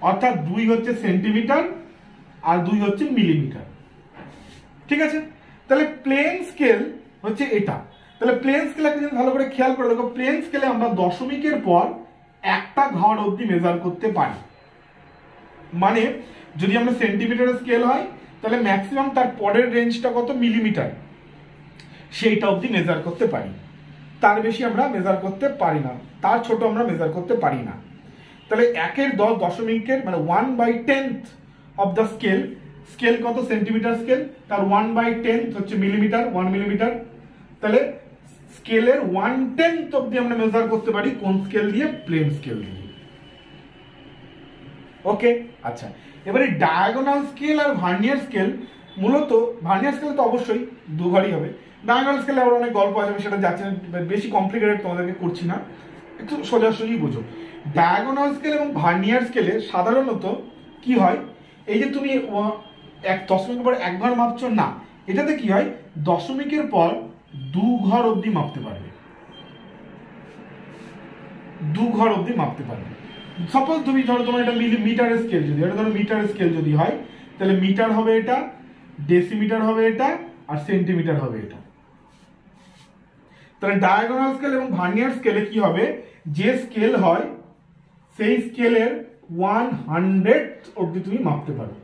অর্থাৎ 2 হচ্ছে সেন্টিমিটার আর 2 হচ্ছে মিলিমিটার, ঠিক আছে। তাহলে প্লেন স্কেল হচ্ছে এটা। তাহলে প্লেন স্কেলে একটা জিনিস ভালো করে খেয়াল করে দেখো, প্লেন স্কেলে আমরা দশমিকের পর একটা ঘর অবধি মেজার করতে পারি। মানে যদি আমরা সেন্টিমিটারের স্কেল হয় তাহলে ম্যাক্সিমাম তার পরের রেঞ্জটা কত, মিলিমিটার, সেইটা অবধি মেজার করতে পারি। তার বেশি আমরা মেজার করতে পারি না, তার ছোট আমরা মেজার করতে পারি না। তাহলে 1/10 দশমিকের মানে 1/10 অফ দ্য স্কেল, স্কেল কত সেন্টিমিটার স্কেল, তার 1/10 হচ্ছে মিলিমিটার, 1 মিলিমিটার। তাহলে স্কেলের 1/10 অবধি আমরা মেজার করতে পারি কোন স্কেল দিয়ে, প্লেন স্কেল দিয়ে। ওকে, আচ্ছা এবারে ডায়াগোনাল স্কেল আর ভার্নিয়ার স্কেল, মূলত ভার্নিয়ার স্কেল তো অবশ্যই দুঘরই হবে, ডায়াগোনাল স্কেলে আবার অনেক গল্প আছে, আমি সেটা যাচ্ছি না, বেশি কমপ্লিকেটেড তোমাদেরকে করছি না, একটু সোজাসুজি বুঝো। ডায়াগোনাল স্কেল এবং ভার্নিয়ার স্কেলে সাধারণত কি হয়, এই যে তুমি দশমিকের পর এক ঘর মাপছো না, এটাতে কি হয় দশমিকের পর 2 ঘর অবধি মাপতে পারবে, 2 ঘর অবধি মাপতে পারবে। সাপোজ তুমি ধরো তোমার এটা মিটারের স্কেল, যদি এটা ধরো মিটারের স্কেল যদি হয় তাহলে মিটার হবে এটা, ডেসিমিটার হবে এটা, আর সেন্টিমিটার হবে এটা। তাহলে ডায়াগোনাল স্কেল এবং ভার্নিয়ার স্কেলে কি হবে, যে স্কেল হয় সেই স্কেলের 1/100 অবধি তুমি মাপতে পারো।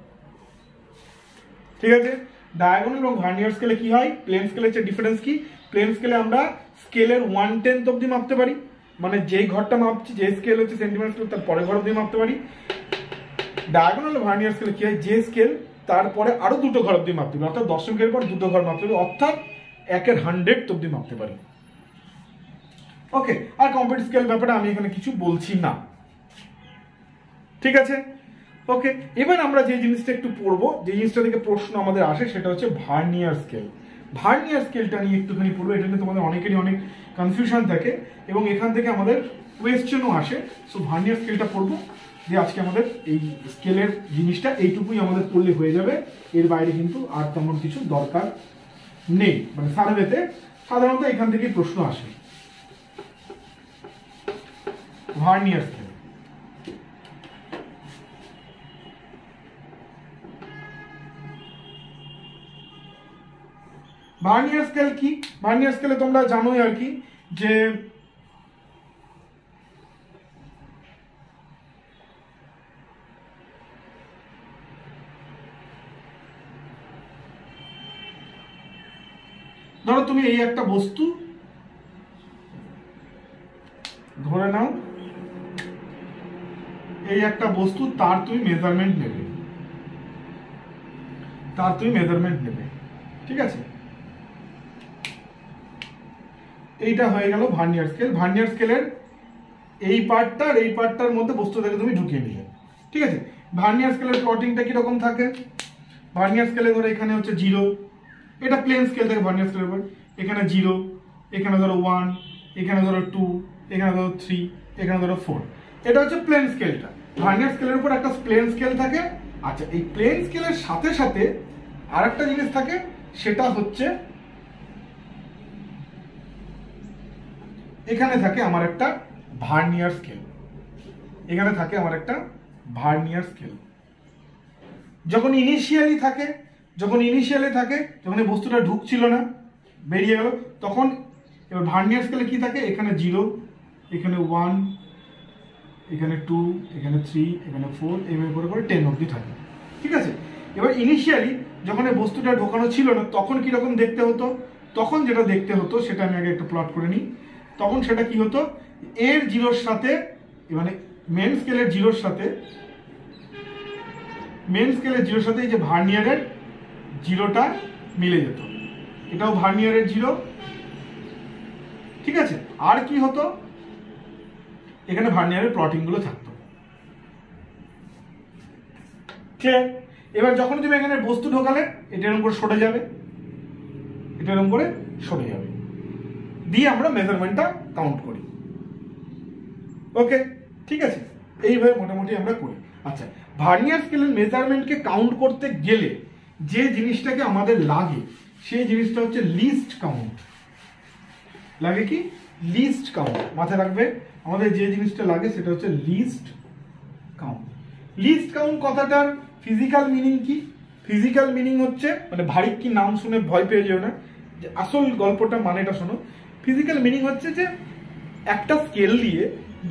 ঠিক আছে, ডায়াগোনাল এবং ভার্নিয়ার স্কেলে কি হয়, প্লেন স্কেলের চেয়ে ডিফারেন্স কি, প্লেন স্কেলে আমরা স্কেলের 1/10 অবধি মাপতে পারি, মানে যেই ঘরটা মাপছি, যে স্কেল হচ্ছে সেন্টিমিটার স্কেল, তার পরের ঘর অবধি মাপতে পারি। ডায়াগোনাল ভার্নিয়ার স্কেলে কি হয়, যে স্কেল তারপরে আরো 2টো ঘর অবধি মাপতে পারি, অর্থাৎ দশমিকের পর 2টো ঘর মাপতে পারি, অর্থাৎ 1/100 অবধি মাপতে পারি। ওকে, আর কমপ্লিট স্কেল ব্যাপারে আমি এখানে কিছু বলছি না। ঠিক আছে, ওকে, এবার আমরা যে জিনিসটা একটু পড়বো, যে জিনিসটা থেকে প্রশ্ন আমাদের আসে, সেটা হচ্ছে ভার্নিয়ার স্কেল। ভার্নিয়ার স্কেলটা নিয়ে একটুখানি পড়বো, এটা নিয়ে তোমাদের অনেকেরই অনেক কনফিউশন থাকে এবং এখান থেকে আমাদের কোয়েশ্চেনও আসে। সো ভার্নিয়ার স্কেলটা পড়বো, যে আজকে আমাদের এই স্কেলের জিনিসটা এইটুকুই আমাদের পড়লে হয়ে যাবে, এর বাইরে কিন্তু আর তেমন কিছু দরকার নেই। মানে সার্ভেতে সাধারণত এখান থেকেই প্রশ্ন আসে। ভার্নিয়ার স্কেল, ভার্নিয়ার স্কেল কি, ভার্নিয়ার স্কেলে তোমরা জানোই আর কি, যে ধরো তুমি এই একটা বস্তু ধরে নাও, এই একটা বস্তু, তার তুমি মেজারমেন্ট নেবে, তার তুমি মেজারমেন্ট নেবে, ঠিক আছে, এইটা হয়ে গেল ভার্নিয়ার স্কেল। ভার্নিয়ার স্কেলের এই পার্টটা আর এই পার্টটার মধ্যে বস্তুটাকে তুমি ঢুকিয়ে নিলে, ঠিক আছে। ভার্নিয়ার স্কেলের প্লটিংটা কিরকম থাকে, ভার্নিয়ার স্কেলে ধরো এখানে হচ্ছে 0, এটা প্লেন স্কেল থেকে ভার্নিয়ার স্কেলের উপর, এখানে 0, এখানে ধরো 1, এখানে ধরো 2, এখানে ধরো 3, এখানে ধরো 4, এটা হচ্ছে প্লেন স্কেলটা। ভার্নিয়ার স্কেলের উপর একটা প্লেন স্কেল থাকে। আচ্ছা, এই প্লেন স্কেলের সাথে সাথে আরেকটা জিনিস থাকে, সেটা হচ্ছে এখানে থাকে আমার একটা ভার্নিয়ার স্কেল, এখানে থাকে আমার একটা ভার্নিয়ার স্কেল। যখন ইনিশিয়ালি থাকে, যখন এই বস্তুটা ঢুকছিল না, বেরিয়ে গেল, তখন এবার ভার্নিয়ার স্কেলে কি থাকে, এখানে 0, এখানে 1, এখানে 2, এখানে 3, এখানে 4, এইভাবে করে করে 10 অবধি থাকে, ঠিক আছে। এবার ইনিশিয়ালি যখন এই বস্তুটা ঢোকানো ছিল না, তখন কিরকম দেখতে হতো, তখন যেটা দেখতে হতো সেটা আমি আগে একটা প্লট করে নিই। তখন সেটা কি হতো, এর 0-র সাথে, মানে মেন স্কেলের 0-র সাথে, এই যে ভার্নিয়ারের 0টা মিলে যেত, এটাও ভার্নিয়ারের 0, ঠিক আছে। আর কি হতো, এখানে ভার্নিয়ারের প্লটিং গুলো থাকতো, ক্লিয়ার। এবার যখন তুমি এখানে বস্তু ঢোকালে, এটা এরকম করে সরে যাবে, এটা এরকম করে সরে যাবে, দিয়ে আমরা মেজারমেন্টটা কাউন্ট করি। ওকে, ঠিক আছে, এইভাবে মোটামুটি আমরা করি। আচ্ছা, ভার্নিয়ার স্কেলের মেজারমেন্টকে কাউন্ট করতে গেলে যে জিনিসটাকে আমাদের লাগে, সেই জিনিসটা হচ্ছে লিস্ট কাউন্ট। লাগে কি, লিস্ট কাউন্ট। মাথায় রাখবে, আমাদের যে জিনিসটা লাগে সেটা হচ্ছে লিস্ট কাউন্ট। লিস্ট কাউন্ট কথাটার ফিজিক্যাল মিনিং কি, ফিজিক্যাল মিনিং হচ্ছে, মানে ভারী কি নাম শুনে ভয় পেয়ে যেও না, যে আসল গল্পটা মানেটা শোনো। ফিজিক্যাল মিনিং হচ্ছে যে একটা স্কেল দিয়ে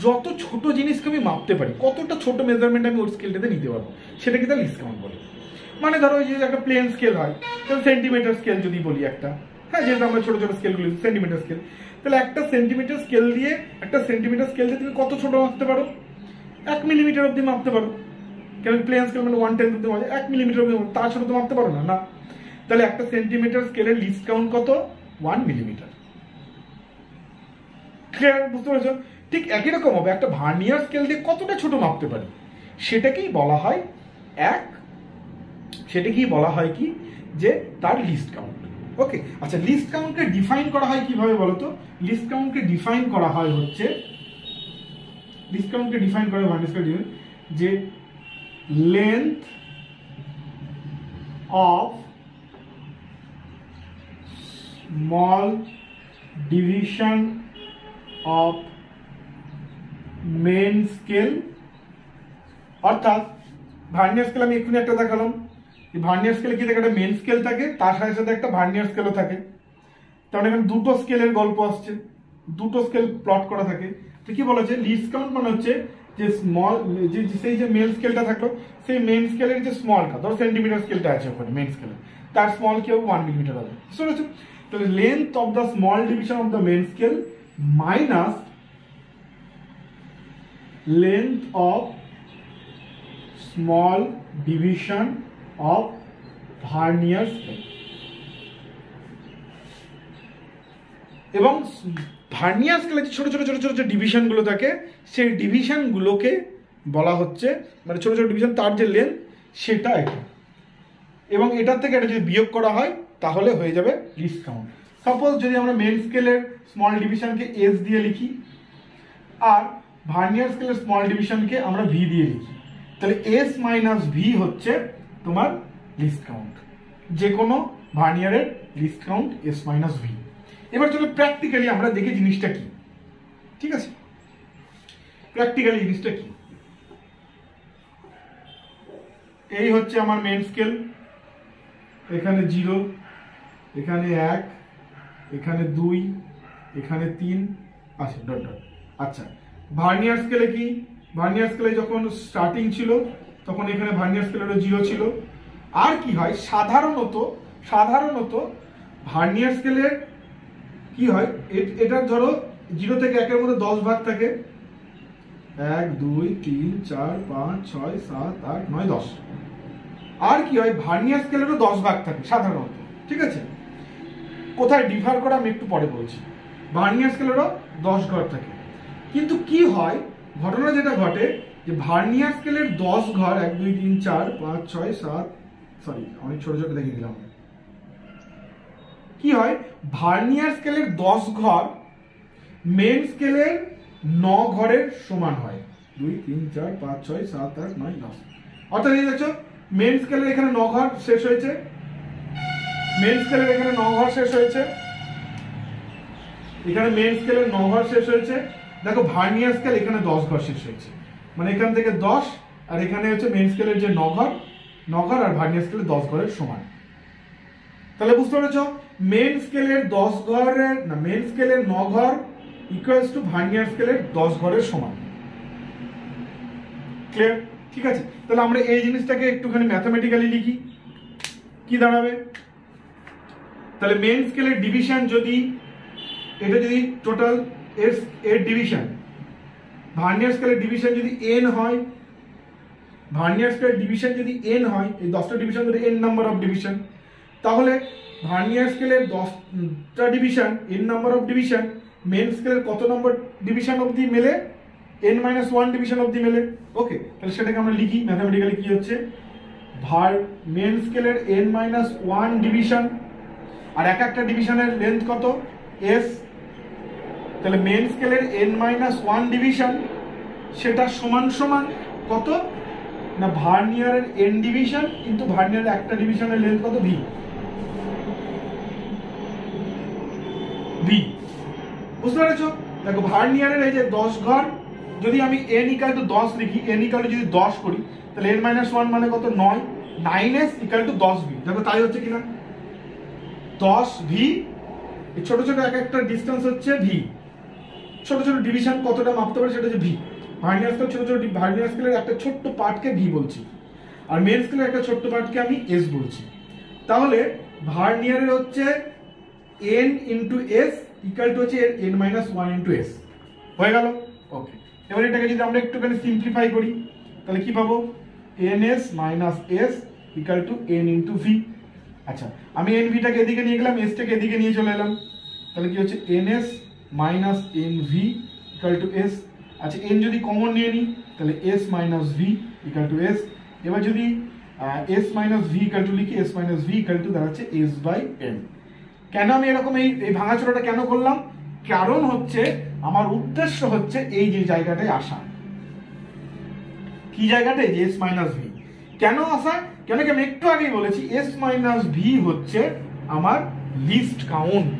যত ছোট জিনিসকে আমি মাপতে পারি, কতটা ছোট মেজারমেন্ট আমি ওই স্কেলটাতে নিতে পারবো, সেটাকে তার লিস্ট কাউন্ট বলে। মানে ধরো ওই যে একটা প্লেন স্কেল হয়, সেন্টিমিটার স্কেল যদি বলি একটা, হ্যাঁ যেহেতু আমরা ছোট ছোট স্কেলগুলো সেন্টিমিটার স্কেল, তাহলে একটা সেন্টিমিটার স্কেল দিয়ে তুমি কত ছোট মাপতে পারো? 1 মিলিমিটার অব্দি মাপতে পারো। কেন প্লেন স্কেল মানে 1/10 অব্দি মাপে, 1 মিলিমিটার অব্দি, তার ছোট তো মাপতে পারো না। না, তাহলে একটা সেন্টিমিটার স্কেলের লিস্ট কাউন্ট কত? 1 মিলিমিটার। ক্লিয়ার? বুঝতে পারছো? ঠিক একই রকম হবে একটা ভার্নিয়ার স্কেল দিয়ে কতটা ছোট মাপতে পারি, সেটাকেই বলা হয় কি যে তার লিস্ট কাউন্ট। ওকে, আচ্ছা লিস্ট কাউন্টকে ডিফাইন করা হয় কিভাবে বলো তো? লিস্ট কাউন্টকে ডিফাইন করা হয় ভার্নিয়ার স্কেল যে length of small division of main scale. অর্থাৎ ভার্নিয়ার স্কেল আমি এক্ষুনি একটা দেখালাম, ভার্নিয়ার স্কেলে কি থাকে? একটা মেন স্কেল থাকে, তার সাথে সাথে একটা ভার্নিয়ার স্কেলও থাকে। তাহলে এখানে দুটো স্কেলের গল্প আসছে, দুটো স্কেল প্লট করা থাকে। তো কি বলা যায়? লিস্ট কাউন্ট মানে হচ্ছে যে স্মল সেই যে মেন স্কেলটা থাকলো, সেই মেন স্কেলের যে স্মলটা, ধরো সেন্টিমিটার স্কেলটা আছে ওখানে মেন স্কেলে, তার স্মল কেউ 1 মিলিমিটার হবে। বুঝতে তাহলে length of the small division of the main scale minus length of small division of vernier scale. এবং ভার্নিয়ার স্কেলে যে ছোট ছোট ছোট ছোট যে ডিভিশনগুলো থাকে, সেই ডিভিশনগুলোকে বলা হচ্ছে, মানে ছোট ছোট ডিভিশন, তার যে লেন্থ সেটা এটা, এবং এটার থেকে এটা যদি বিয়োগ করা হয় তাহলে হয়ে যাবে লিস্ট কাউন্ট। সাপোজ যদি আমরা মেন স্কেলের স্মল ডিভিশনকে এস দিয়ে লিখি আর ভার্নিয়ার স্কেলের স্মল ডিভিশনকে আমরা ভি দিয়ে লিখি, তাহলে এস মাইনাস ভি হচ্ছে তোমার লিস্ট কাউন্ট। যে কোনো ভার্নিয়ারের least count S minus V. এবার চলো প্র্যাকটিক্যালি আমরা দেখি জিনিসটা কি। ঠিক আছে, প্র্যাকটিক্যালি জিনিসটা কি? এই হচ্ছে আমার মেন স্কেল, এখানে 0, এখানে 1, এখানে 2, এখানে 3 আছে ডট ডট। আচ্ছা, ভার্নিয়ার স্কেলে কি? ভার্নিয়ার স্কেলে যখন স্টার্টিং ছিল তখন এখানে ভার্নিয়ার স্কেলেরও 0 ছিল। আর কি হয় সাধারণত ভার্নিয়ার স্কেলের কি হয়, এটা ধরো 0 থেকে 1 এর মধ্যে 10 ভাগ থাকে, 1 2 3 4 5 6 7 8 9 10। আর কি হয় ভার্নিয়ার স্কেলেরও 10 ভাগ থাকে সাধারণত। ঠিক আছে, কোথায় ডিফার করে আমি একটু পরে বলছি। ভার্নিয়ার স্কেলেরও 10 ঘর থাকে, কিন্তু কি হয়, ঘটনা যেটা ঘটে যে ভার্নিয়ার স্কেলের 10 ঘর 1 2 3 4 5 6 7, সরি অনেক ছোট ছোট দেখিয়ে দিলাম। কি হয়, ভার্নিয়ার স্কেলের 10 ঘর মেন স্কেলের 9 ঘরের সমান হয়। 2 3 4 5 6 7 8 9 10। অর্থাৎ এই দেখছো মেন স্কেলের এখানে 9 ঘর শেষ হয়েছে, মেন স্কেলের এখানে 9 ঘর শেষ হয়েছে, এখানে মেন স্কেলের 9 ঘর শেষ হয়েছে। দেখো ভার্নিয়ার স্কেল এখানে 10 ঘর শেষ হয়েছে, মানে এখান থেকে 10 আর এখানে হচ্ছে মেন স্কেলের যে 9 ঘর আর ভার্নিয়ার স্কেলের 10 ঘরের সমান। তাহলে বুঝতে পেরেছো, মেন স্কেলের 10 ঘরের না মেন স্কেলের 9 ঘর ইকুয়ালস টু ভার্নিয়ার স্কেলের 10 ঘরের সমান। ক্লিয়ার? ঠিক আছে, তাহলে আমরা এই জিনিসটাকে একটুখানি ম্যাথমেটিক্যালি লিখি। কি দাঁড়াবে? তাহলে মেন স্কেলের ডিভিশন যদি এটা যদি টোটাল এর ডিভিশন, ভার্নিয়ার স্কেলের ডিভিশন যদি n হয়, ভার্নিয়ার স্কেলের ডিভিশন যদি n হয়, এই 10টা ডিভিশন ধরে n নাম্বার অফ ডিভিশন, তাহলে ভার্নিয়ার স্কেলের 10টা division n number of division main স্কেলের কত নম্বর ডিভিশন অবধি মেলে? n-1 ডিভিশন অবধি মেলে। ওকে, তাহলে সেটাকে আমরা লিখি ম্যাথমেটিক্যালি কি হচ্ছে, মেন স্কেলের n-1 ডিভিশন, আর এক একটা ডিভিশনের লেন্থ কত? s। তাহলে মেন স্কেলের n-1 ডিভিশন সেটা সমান সমান কত না ভার্নিয়ারের n ডিভিশন কিন্তু ভার্নিয়ারের একটা ডিভিশনের লেন্থ কত? v। বুঝতে পেরেছো? দেখো ভার্নিয়ারের এই যে 10 ঘর, যদি আমি n ইকুয়াল টু 10 লিখি, n ইকুয়াল টু যদি 10 করি, তাহলে n-1 মানে কত? 9, 9s ইকুয়াল টু 10v। দেখো তাই হচ্ছে কিনা, 10v এই ছোট ছোট এক একটা ডিস্টেন্স হচ্ছে ভি, ছোট ছোট ডিভিশন কতটা মাপতে পারে সেটা হচ্ছে ভি। ভার্নিয়ার স্কেল ছোট ছোট ভার্নিয়ার স্কেলের একটা ছোট্ট পার্টকে ভি বলছি, আর মেন স্কেলের একটা ছোট্ট পার্টকে আমি এস বলছি। তাহলে ভার্নিয়ারের হচ্ছে N into S equal to হচ্ছে N minus one into S, হয়ে গেল। ওকে, এবার এটাকে যদি আমরা একটুখানি সিম্পলিফাই করি তাহলে কি পাবো, N S minus S equal two N into V. আচ্ছা, আমি এন ভিটাকে এদিকে নিয়ে গেলাম, এসটাকে এদিকে নিয়ে চলে এলাম, তাহলে কি হচ্ছে N S minus N V equal to S. আচ্ছা, এন যদি কমন নিয়ে নিই তাহলে S minus V equal to S. এবার যদি S minus V equal to লিখি, S minus V equal to দাঁড়াচ্ছে এস বাই এন। কেন আমি এরকম এই ভাঙাচোরাটা কেন করলাম, কারণ হচ্ছে আমার উদ্দেশ্য হচ্ছে এই যে জায়গাটায় আসা, কি জায়গাটায়, যে এস মাইনাস ভি। কেন আসা, কেন কি আমি একটু আগেই বলেছি এস মাইনাস ভি হচ্ছে আমার লিস্ট কাউন্ট,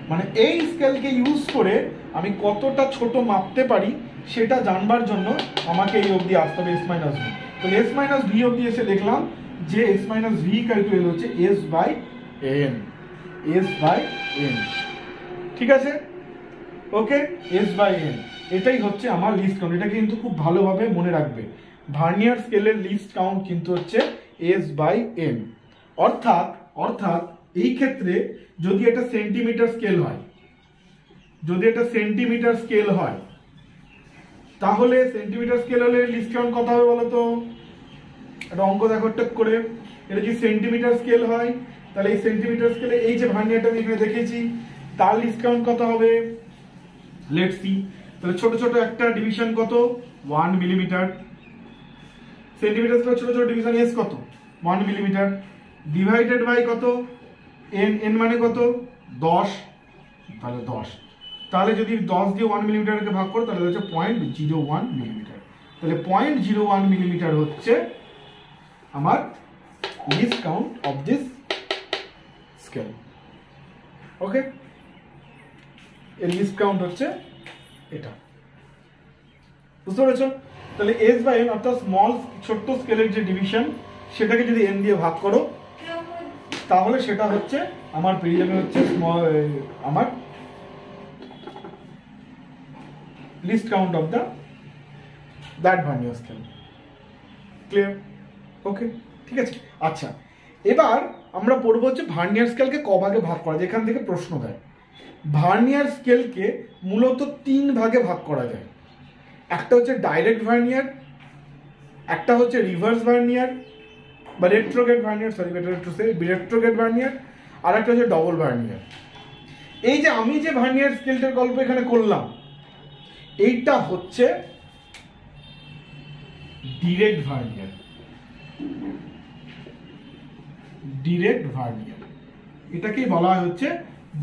মানে এই স্কেলকে ইউজ করে আমি কতটা ছোট মাপতে পারি সেটা জানবার জন্য আমাকে এই অবধি আসতে হবে এস মাইনাস ভি। তো এস মাইনাস ভি অবধি এসে দেখলাম যে S minus V equal to হচ্ছে S by N, S by N, ঠিক আছে। ওকে, এস বাই এন, এটাই হচ্ছে আমার লিস্ট কাউন্ট। এটা কিন্তু খুব ভালোভাবে মনে রাখবে, ভার্নিয়ার স্কেলের লিস্ট কাউন্ট কিন্তু হচ্ছে এস বাই এন। অর্থাৎ এই ক্ষেত্রে যদি এটা সেন্টিমিটার স্কেল হয়, যদি এটা সেন্টিমিটার স্কেল হয়, তাহলে সেন্টিমিটার স্কেল হলে লিস্ট কাউন্ট কত হবে বলো তো, একটা অঙ্ক দেখো টেক করে। এটা যদি সেন্টিমিটার স্কেল হয় তাহলে এই সেন্টিমিটার স্কেলে এই যে ভার্নিয়ারটা আমি এখানে দেখেছি তার লিস্ট কাউন্ট কত হবে, লেটস সি। তাহলে ছোট ছোট একটা ডিভিশন কত, 1 মিলিমিটার। সেন্টিমিটার স্কেল ছোট ছোট ডিভিশন এস কত, 1 মিলিমিটার, ডিভাইডেড বাই কত, এন, এন মানে কত 10, তাহলে 10। তাহলে যদি 10 দিয়ে 1 মিলিমিটারকে ভাগ করো তাহলে হচ্ছে 0.01 মিলিমিটার। তাহলে 0.01 মিলিমিটার হচ্ছে আমার least count of this scale. Okay, এর লিস্ট কাউন্ট হচ্ছে এটা, বুঝতে পেরেছো? তাহলে এস বাই এন অর্থাৎ স্মল ছোট্ট স্কেলের যে ডিভিশন সেটাকে যদি এন দিয়ে ভাগ করো তাহলে সেটা হচ্ছে আমার পেয়ে যাবে হচ্ছে আমার least count of that vernier scale. Clear? Okay, ঠিক আছে। আচ্ছা, এবার আমরা পড়বো হচ্ছে ভার্নিয়ার স্কেলকে ক ভাগে ভাগ করা যায়। এখান থেকে প্রশ্ন দেয়, ভার্নিয়ার স্কেলকে মূলত 3 ভাগে ভাগ করা যায়। একটা হচ্ছে ডাইরেক্ট ভার্নিয়ার, একটা হচ্ছে রিভার্স ভার্নিয়ার বা retrograde vernier, sorry better to say retrograde vernier, আর একটা হচ্ছে ডবল ভার্নিয়ার। এই যে আমি যে ভার্নিয়ার স্কেলটার গল্প এখানে করলাম এইটা হচ্ছে ডিরেক্ট ভার্নিয়ার, ডিরেক্ট ভার্নিয়ার, এটাকেই বলা হয় হচ্ছে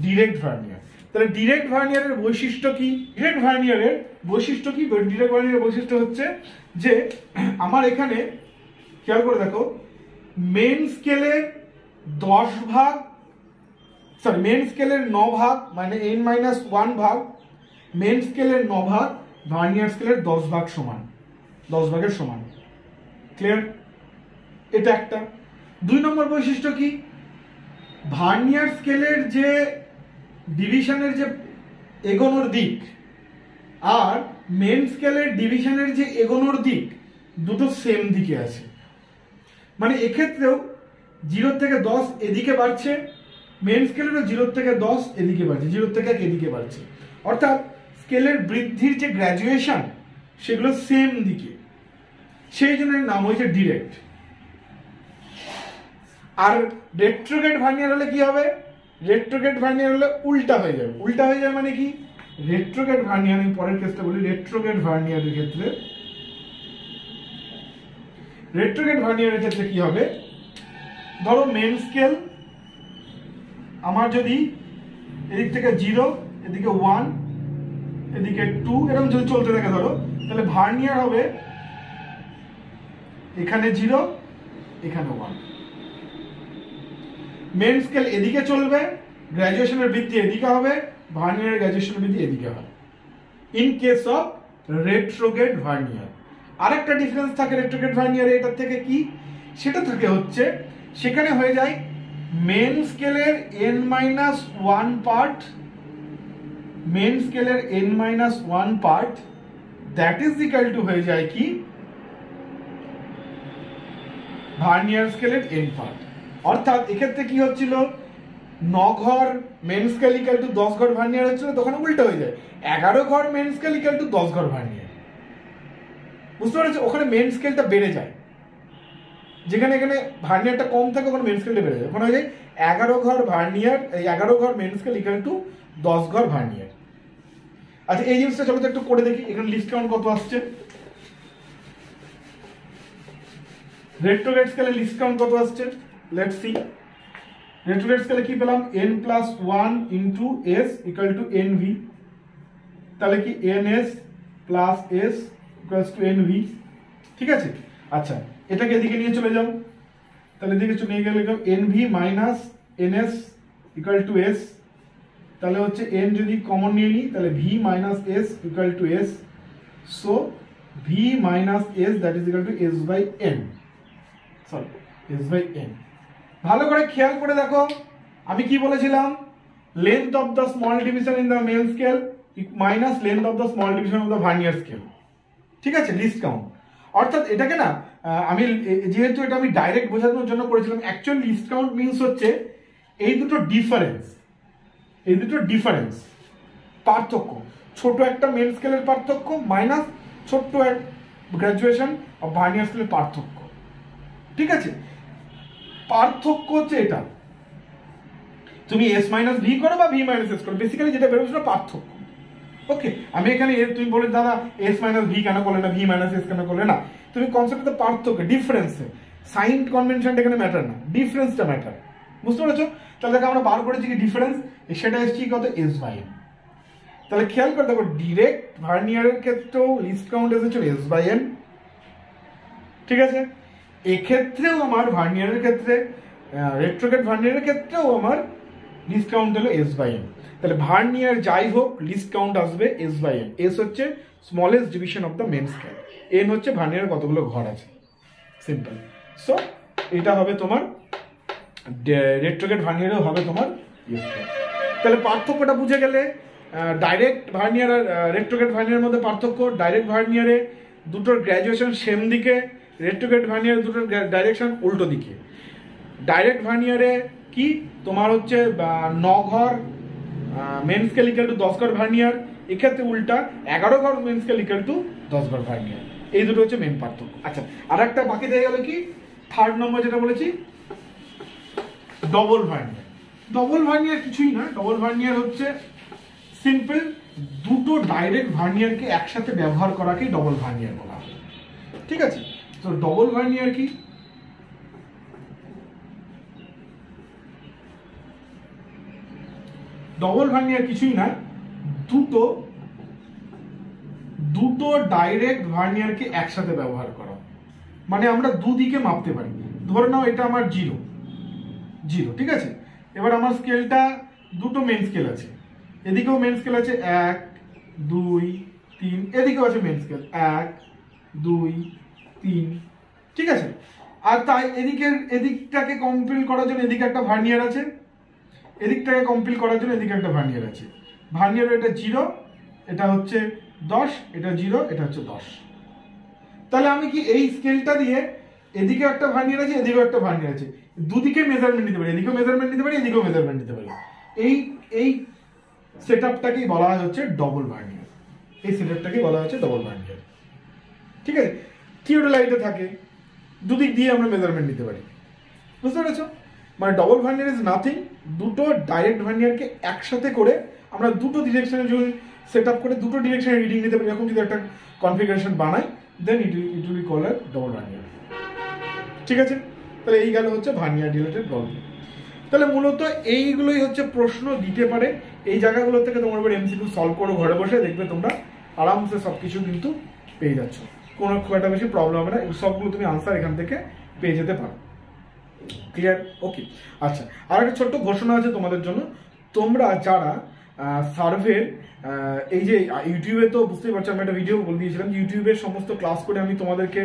ডিরেক্ট ভার্নিয়ার। তাহলে ডিরেক্ট ভার্নিয়ারের বৈশিষ্ট্য কি, ডিরেক্ট ভার্নিয়ারের বৈশিষ্ট্য কি, ডিরেক্ট ভার্নিয়ারের বৈশিষ্ট্য হচ্ছে যে আমার এখানে খেয়াল করে দেখো, মেন স্কেলের 10 ভাগ, সরি মেন স্কেলের 9 ভাগ মানে n-1 ভাগ, মেন স্কেলের 9 ভাগ ভার্নিয়ার স্কেলের 10 ভাগ সমান, 10 ভাগের সমান। ক্লিয়ার? এটা একটা। 2 নম্বর বৈশিষ্ট্য কি, ভার্নিয়ার স্কেলের যে ডিভিশনের যে এগোনোর দিক আর মেন স্কেলের ডিভিশনের যে এগোনোর দিক দুটো সেম দিকে আছে। মানে এক্ষেত্রেও 0 থেকে 10 এদিকে বাড়ছে, মেন স্কেলেরও 0 থেকে 10 এদিকে বাড়ছে, 0 থেকে 1 এদিকে বাড়ছে। অর্থাৎ স্কেলের বৃদ্ধির যে গ্র্যাজুয়েশন সেগুলো সেম দিকে, সেই জন্য নাম হয়েছে ডিরেক্ট। আর রেট্রোগেট ভার্নিয়ার হলে কি হবে, রেট্রোগেট ভার্নিয়ার হলে উল্টা হয়ে যাবে। উল্টা হয়ে যাবে মানে কি, রেট্রোগেট ভার্নিয়ার, আমি পরের কেসটা বলি, রেট্রোগেট ভার্নিয়ারের ক্ষেত্রে, রেট্রোগেট ভার্নিয়ারের ক্ষেত্রে কি হবে, ধরো মেন স্কেল আমার যদি এদিক থেকে 0, এদিকে 1, এদিকে 2 এরকম যদি চলতে থাকে ধরো, তাহলে ভার্নিয়ার হবে এখানে 0, এখানে 1। মেন স্কেল এদিকে চলবে, গ্র্যাজুয়েশনের বৃদ্ধি এদিকে হবে, ভার্নিয়ারের গ্র্যাজুয়েশনের বৃদ্ধি এদিকে হয় in case of retrograde vernier. আরেকটা ডিফারেন্স থাকে রেট্রোগেট ভার্নিয়ারে এটার থেকে কি, সেটা থাকে হচ্ছে সেখানে হয়ে যায় মেন স্কেলের n-1 পার্ট, মেন স্কেলের n-1 part that is equal two হয়ে যায় কি ভার্নিয়ার স্কেলের n পার্ট। অর্থাৎ এক্ষেত্রে কি হচ্ছিল, 9 ঘর মেন স্কেল ইকুয়াল টু 10 ঘর ভার্নিয়ার হচ্ছিল, তখন উল্টো হয়ে যায় 11 ঘর মেন স্কেল ইকুয়াল টু 10 ঘর ভার্নিয়ার। বুঝতে পারছো, ওখানে মেন স্কেলটা বেড়ে যায়, যেখানে এখানে ভার্নিয়ারটা কম থাকে ওখানে মেন স্কেলটা বেড়ে যায়, ওখানে হয়ে যায় 11 ঘর ভার্নিয়ার, এই 11 ঘর মেন স্কেল ইকুয়াল টু 10 ঘর ভার্নিয়ার। আচ্ছা এই জিনিসটা চলো তো একটু করে দেখি, এখানে লিস্ট কাউন্ট কত আসছে, রেট্রোগ্রেড স্কেলে লিস্ট কাউন্ট কত আসছে, লেটস সি। রেট্রোগ্রেড স্কেলে কি পেলাম, n+1 into s equal two nv, তাহলে কি ns plus s equals to nv, ঠিক আছে। আচ্ছা এটাকে এদিকে নিয়ে চলে যাও, তাহলে এদিকে নিয়ে গেলে nv minus ns equal to s, তাহলে হচ্ছে n যদি কমন নিয়ে নিই তাহলে v minus s equal to s, so v minus s that is equal to s by n, sorry s by n। ভালো করে খেয়াল করে দেখো আমি কি বলেছিলাম, length of the small division in the main scale minus length of the small division of the vernier scale, ঠিক আছে, লিস্ট কাউন্ট। অর্থাৎ এটাকে না আমি যেহেতু এটা আমি ডাইরেক্ট বোঝানোর জন্য করেছিলাম, অ্যাকচুয়াল লিস্ট কাউন্ট মিনস হচ্ছে এই দুটো ডিফারেন্স, এই দুটো ডিফারেন্স পার্থক্য, ছোট একটা মেন স্কেলের পার্থক্য মাইনাস ছোট্ট এক গ্রাজুয়েশন অফ ভার্নিয়ার স্কেলের পার্থক্য, ঠিক আছে। পার্থক্য হচ্ছে এটা, তুমি s মাইনাস ভি করো বা ভি মাইনাস এস করো, বেসিক্যালি যেটা বেরোবে সেটা পার্থক্য। ওকে, আমি এখানে তুমি বলে দাদা s মাইনাস ভি কেন করলে না, ভি মাইনাস এস কেন করলে না, তুমি কনসেপ্টে পার্থক্য ডিফারেন্সে, সাইন কনভেনশনটা এখানে ম্যাটার না, ডিফারেন্সটা ম্যাটার, বুঝতে পেরেছো। তাহলে দেখো আমরা বার করেছি কি ডিফারেন্স, সেটা এসেছি কত s বাই n। তাহলে খেয়াল করে দেখো ডিরেক্ট ভার্নিয়ারের ক্ষেত্রেও লিস্ট কাউন্ট এসেছিল s বাই n, ঠিক আছে। এক্ষেত্রেও আমার ভার্নিয়ারের ক্ষেত্রে, রেট্রোগ্রেড ভার্নিয়ারের ক্ষেত্রেও আমার লিস্ট কাউন্ট হলো s বাই n। তাহলে ভার্নিয়ার যাই হোক লিস্ট কাউন্ট আসবে s বাই n। s হচ্ছে smallest division of the main scale, n হচ্ছে ভার্নিয়ারের কতগুলো ঘর আছে, সিম্পল। সো এটা হবে তোমার রেট্রোগ্রেড ভার্নিয়ারেও হবে তোমার s। তাহলে পার্থক্যটা বুঝে গেলে, ডাইরেক্ট ভার্নিয়ার আর রেট্রোগ্রেড ভার্নিয়ারের মধ্যে পার্থক্য, ডাইরেক্ট ভার্নিয়ারে দুটোর গ্র্যাজুয়েশন সেম দিকে, রেট্রোগ্রেড ভার্নিয়ারে দুটোর ডাইরেকশন উল্টো দিকে। ডাইরেক্ট ভার্নিয়ারে কি তোমার হচ্ছে 9 ঘর মেন স্কেল ইকুয়াল টু 10 ঘর ভার্নিয়ার, এক্ষেত্রে উল্টা 11 ঘর মেন স্কেল ইকুয়াল টু 10 ঘর ভার্নিয়ার, এই দুটো হচ্ছে মেন পার্থক্য। আচ্ছা আর একটা বাকি থেকে গেল কি, থার্ড নম্বর যেটা বলেছি ডবল ভার্নিয়ার। ডবল ভার্নিয়ার কিছুই না, ডবল ভার্নিয়ার হচ্ছে সিম্পল দুটো ডাইরেক্ট ভার্নিয়ারকে একসাথে ব্যবহার করাকেই ডবল ভার্নিয়ার বলা হয়, ঠিক আছে। তো ডবল ভার্নিয়ার কি, ডবল ভার্নিয়ার কিছুই না, দুটো ডাইরেক্ট ভার্নিয়ারকে একসাথে ব্যবহার করা, মানে আমরা দুদিকে মাপতে পারি। ধরে নাও এটা আমার 0, ঠিক আছে। এবার আমার স্কেলটা দুটো মেন স্কেল আছে, এদিকেও মেন স্কেল আছে 1 2 3, এদিকেও আছে মেন স্কেল 1 2 3, ঠিক আছে। আর তাই এদিকটাকে কম্পিল করার জন্য এদিকে একটা ভার্নিয়ার আছে, এদিকটাকে কম্পিল করার জন্য এদিকে একটা ভার্নিয়ার আছে। ভার্নিয়ার এটা 0, এটা হচ্ছে 10, এটা 0, এটা হচ্ছে 10। তাহলে আমি কি এই স্কেলটা দিয়ে এদিকে একটা ভার্নিয়ার আছে, এদিকেও একটা ভার্নিয়ার আছে, দুদিকে মেজারমেন্ট নিতে পারি, এদিকেও মেজারমেন্ট নিতে পারি, এদিকেও মেজারমেন্ট নিতে পারি। এই সেটআপটাকেই বলা হয় হচ্ছে ডবল ভার্নিয়ার, এই সেটআপটাকেই বলা হচ্ছে ডবল ভার্নিয়ার, ঠিক আছে। থিওডোলাইটে থাকে, দুদিক দিয়ে আমরা মেজারমেন্ট নিতে পারি, বুঝতে পেরেছো। মানে ডবল ভার্নিয়ার ইজ নাথিং, দুটো ডাইরেক্ট ভার্নিয়ারকে একসাথে করে আমরা দুটো ডিরেকশনে যদি সেট আপ করে দুটো ডিরেকশনে রিডিং নিতে পারি, এরকম যদি একটা কনফিগারেশন বানাই then it will be called double vernier, ঠিক আছে। তাহলে এই গেল হচ্ছে ভার্নিয়ার রিলেটেড গল্প। তাহলে মূলত এইগুলোই হচ্ছে প্রশ্ন দিতে পারে, এই জায়গাগুলো থেকে তোমরা এবার এমসিকিউ সলভ করো ঘরে বসে, দেখবে তোমরা আরামসে সবকিছু কিন্তু পেয়ে যাচ্ছ, কোনো খুব একটা বেশি প্রবলেম হবে না, সবগুলো তুমি আনসার এখান থেকে পেয়ে যেতে পারো, ক্লিয়ার। ওকে, আচ্ছা আর একটা ছোট্ট ঘোষণা আছে তোমাদের জন্য, তোমরা যারা সার্ভের এই যে ইউটিউবে তো বুঝতেই পারছো, আমি একটা ভিডিও বলে দিয়েছিলাম যে ইউটিউবের সমস্ত ক্লাস করে আমি তোমাদেরকে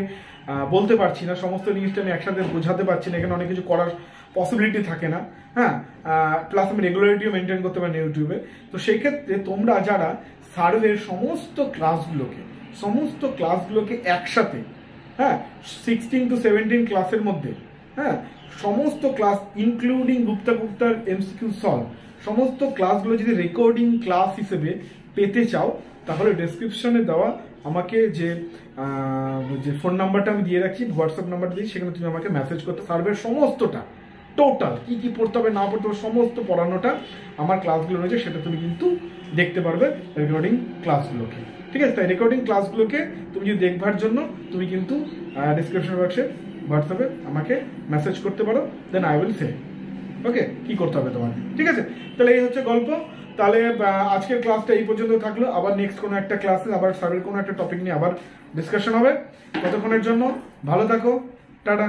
বলতে পারছি না, সমস্ত জিনিসটা আমি একসাথে বোঝাতে পারছি না, এখানে অনেক কিছু করার পসিবিলিটি থাকে না, হ্যাঁ, প্লাস আমি রেগুলারিটিও মেনটেন করতে পারি ইউটিউবে। তো সেই ক্ষেত্রে তোমরা যারা সার্ভের সমস্ত ক্লাসগুলোকে একসাথে, হ্যাঁ, 16 to 17 ক্লাসের মধ্যে, হ্যাঁ, সমস্ত ক্লাস ইনক্লুডিং গুপ্তার এমসিকিউ সলভ, সমস্ত ক্লাসগুলো যদি রেকর্ডিং ক্লাস হিসেবে পেতে চাও, তাহলে ডেসক্রিপশনে দেওয়া আমাকে যে ফোন নাম্বারটা আমি দিয়ে রাখছি, হোয়াটসঅ্যাপ নাম্বারটা দিই, সেখানে তুমি আমাকে মেসেজ করতে, সার্ভের সমস্তটা টোটাল কি পড়তে হবে না পড়তে হবে সমস্ত পড়ানোটা আমার ক্লাসগুলো রয়েছে, সেটা তুমি কিন্তু দেখতে পারবে রেকর্ডিং ক্লাসগুলোকে। ঠিক আছে, তাই রেকর্ডিং ক্লাসগুলোকে তুমি যদি দেখবার জন্য তুমি কিন্তু ডিসক্রিপশন বক্সে হোয়াটসঅ্যাপে আমাকে মেসেজ করতে পারো, দেন আই উইল সে ওকে কি করতে হবে তোমাকে। ঠিক আছে, তাহলে এই হচ্ছে গল্প। তাহলে আজকের ক্লাসটা এই পর্যন্ত থাকলো, আবার নেক্সট কোনো একটা ক্লাসে আবার সার্ভের কোনো একটা টপিক নিয়ে আবার ডিসকাশন হবে। ততক্ষণের জন্য ভালো থাকো, টাটা।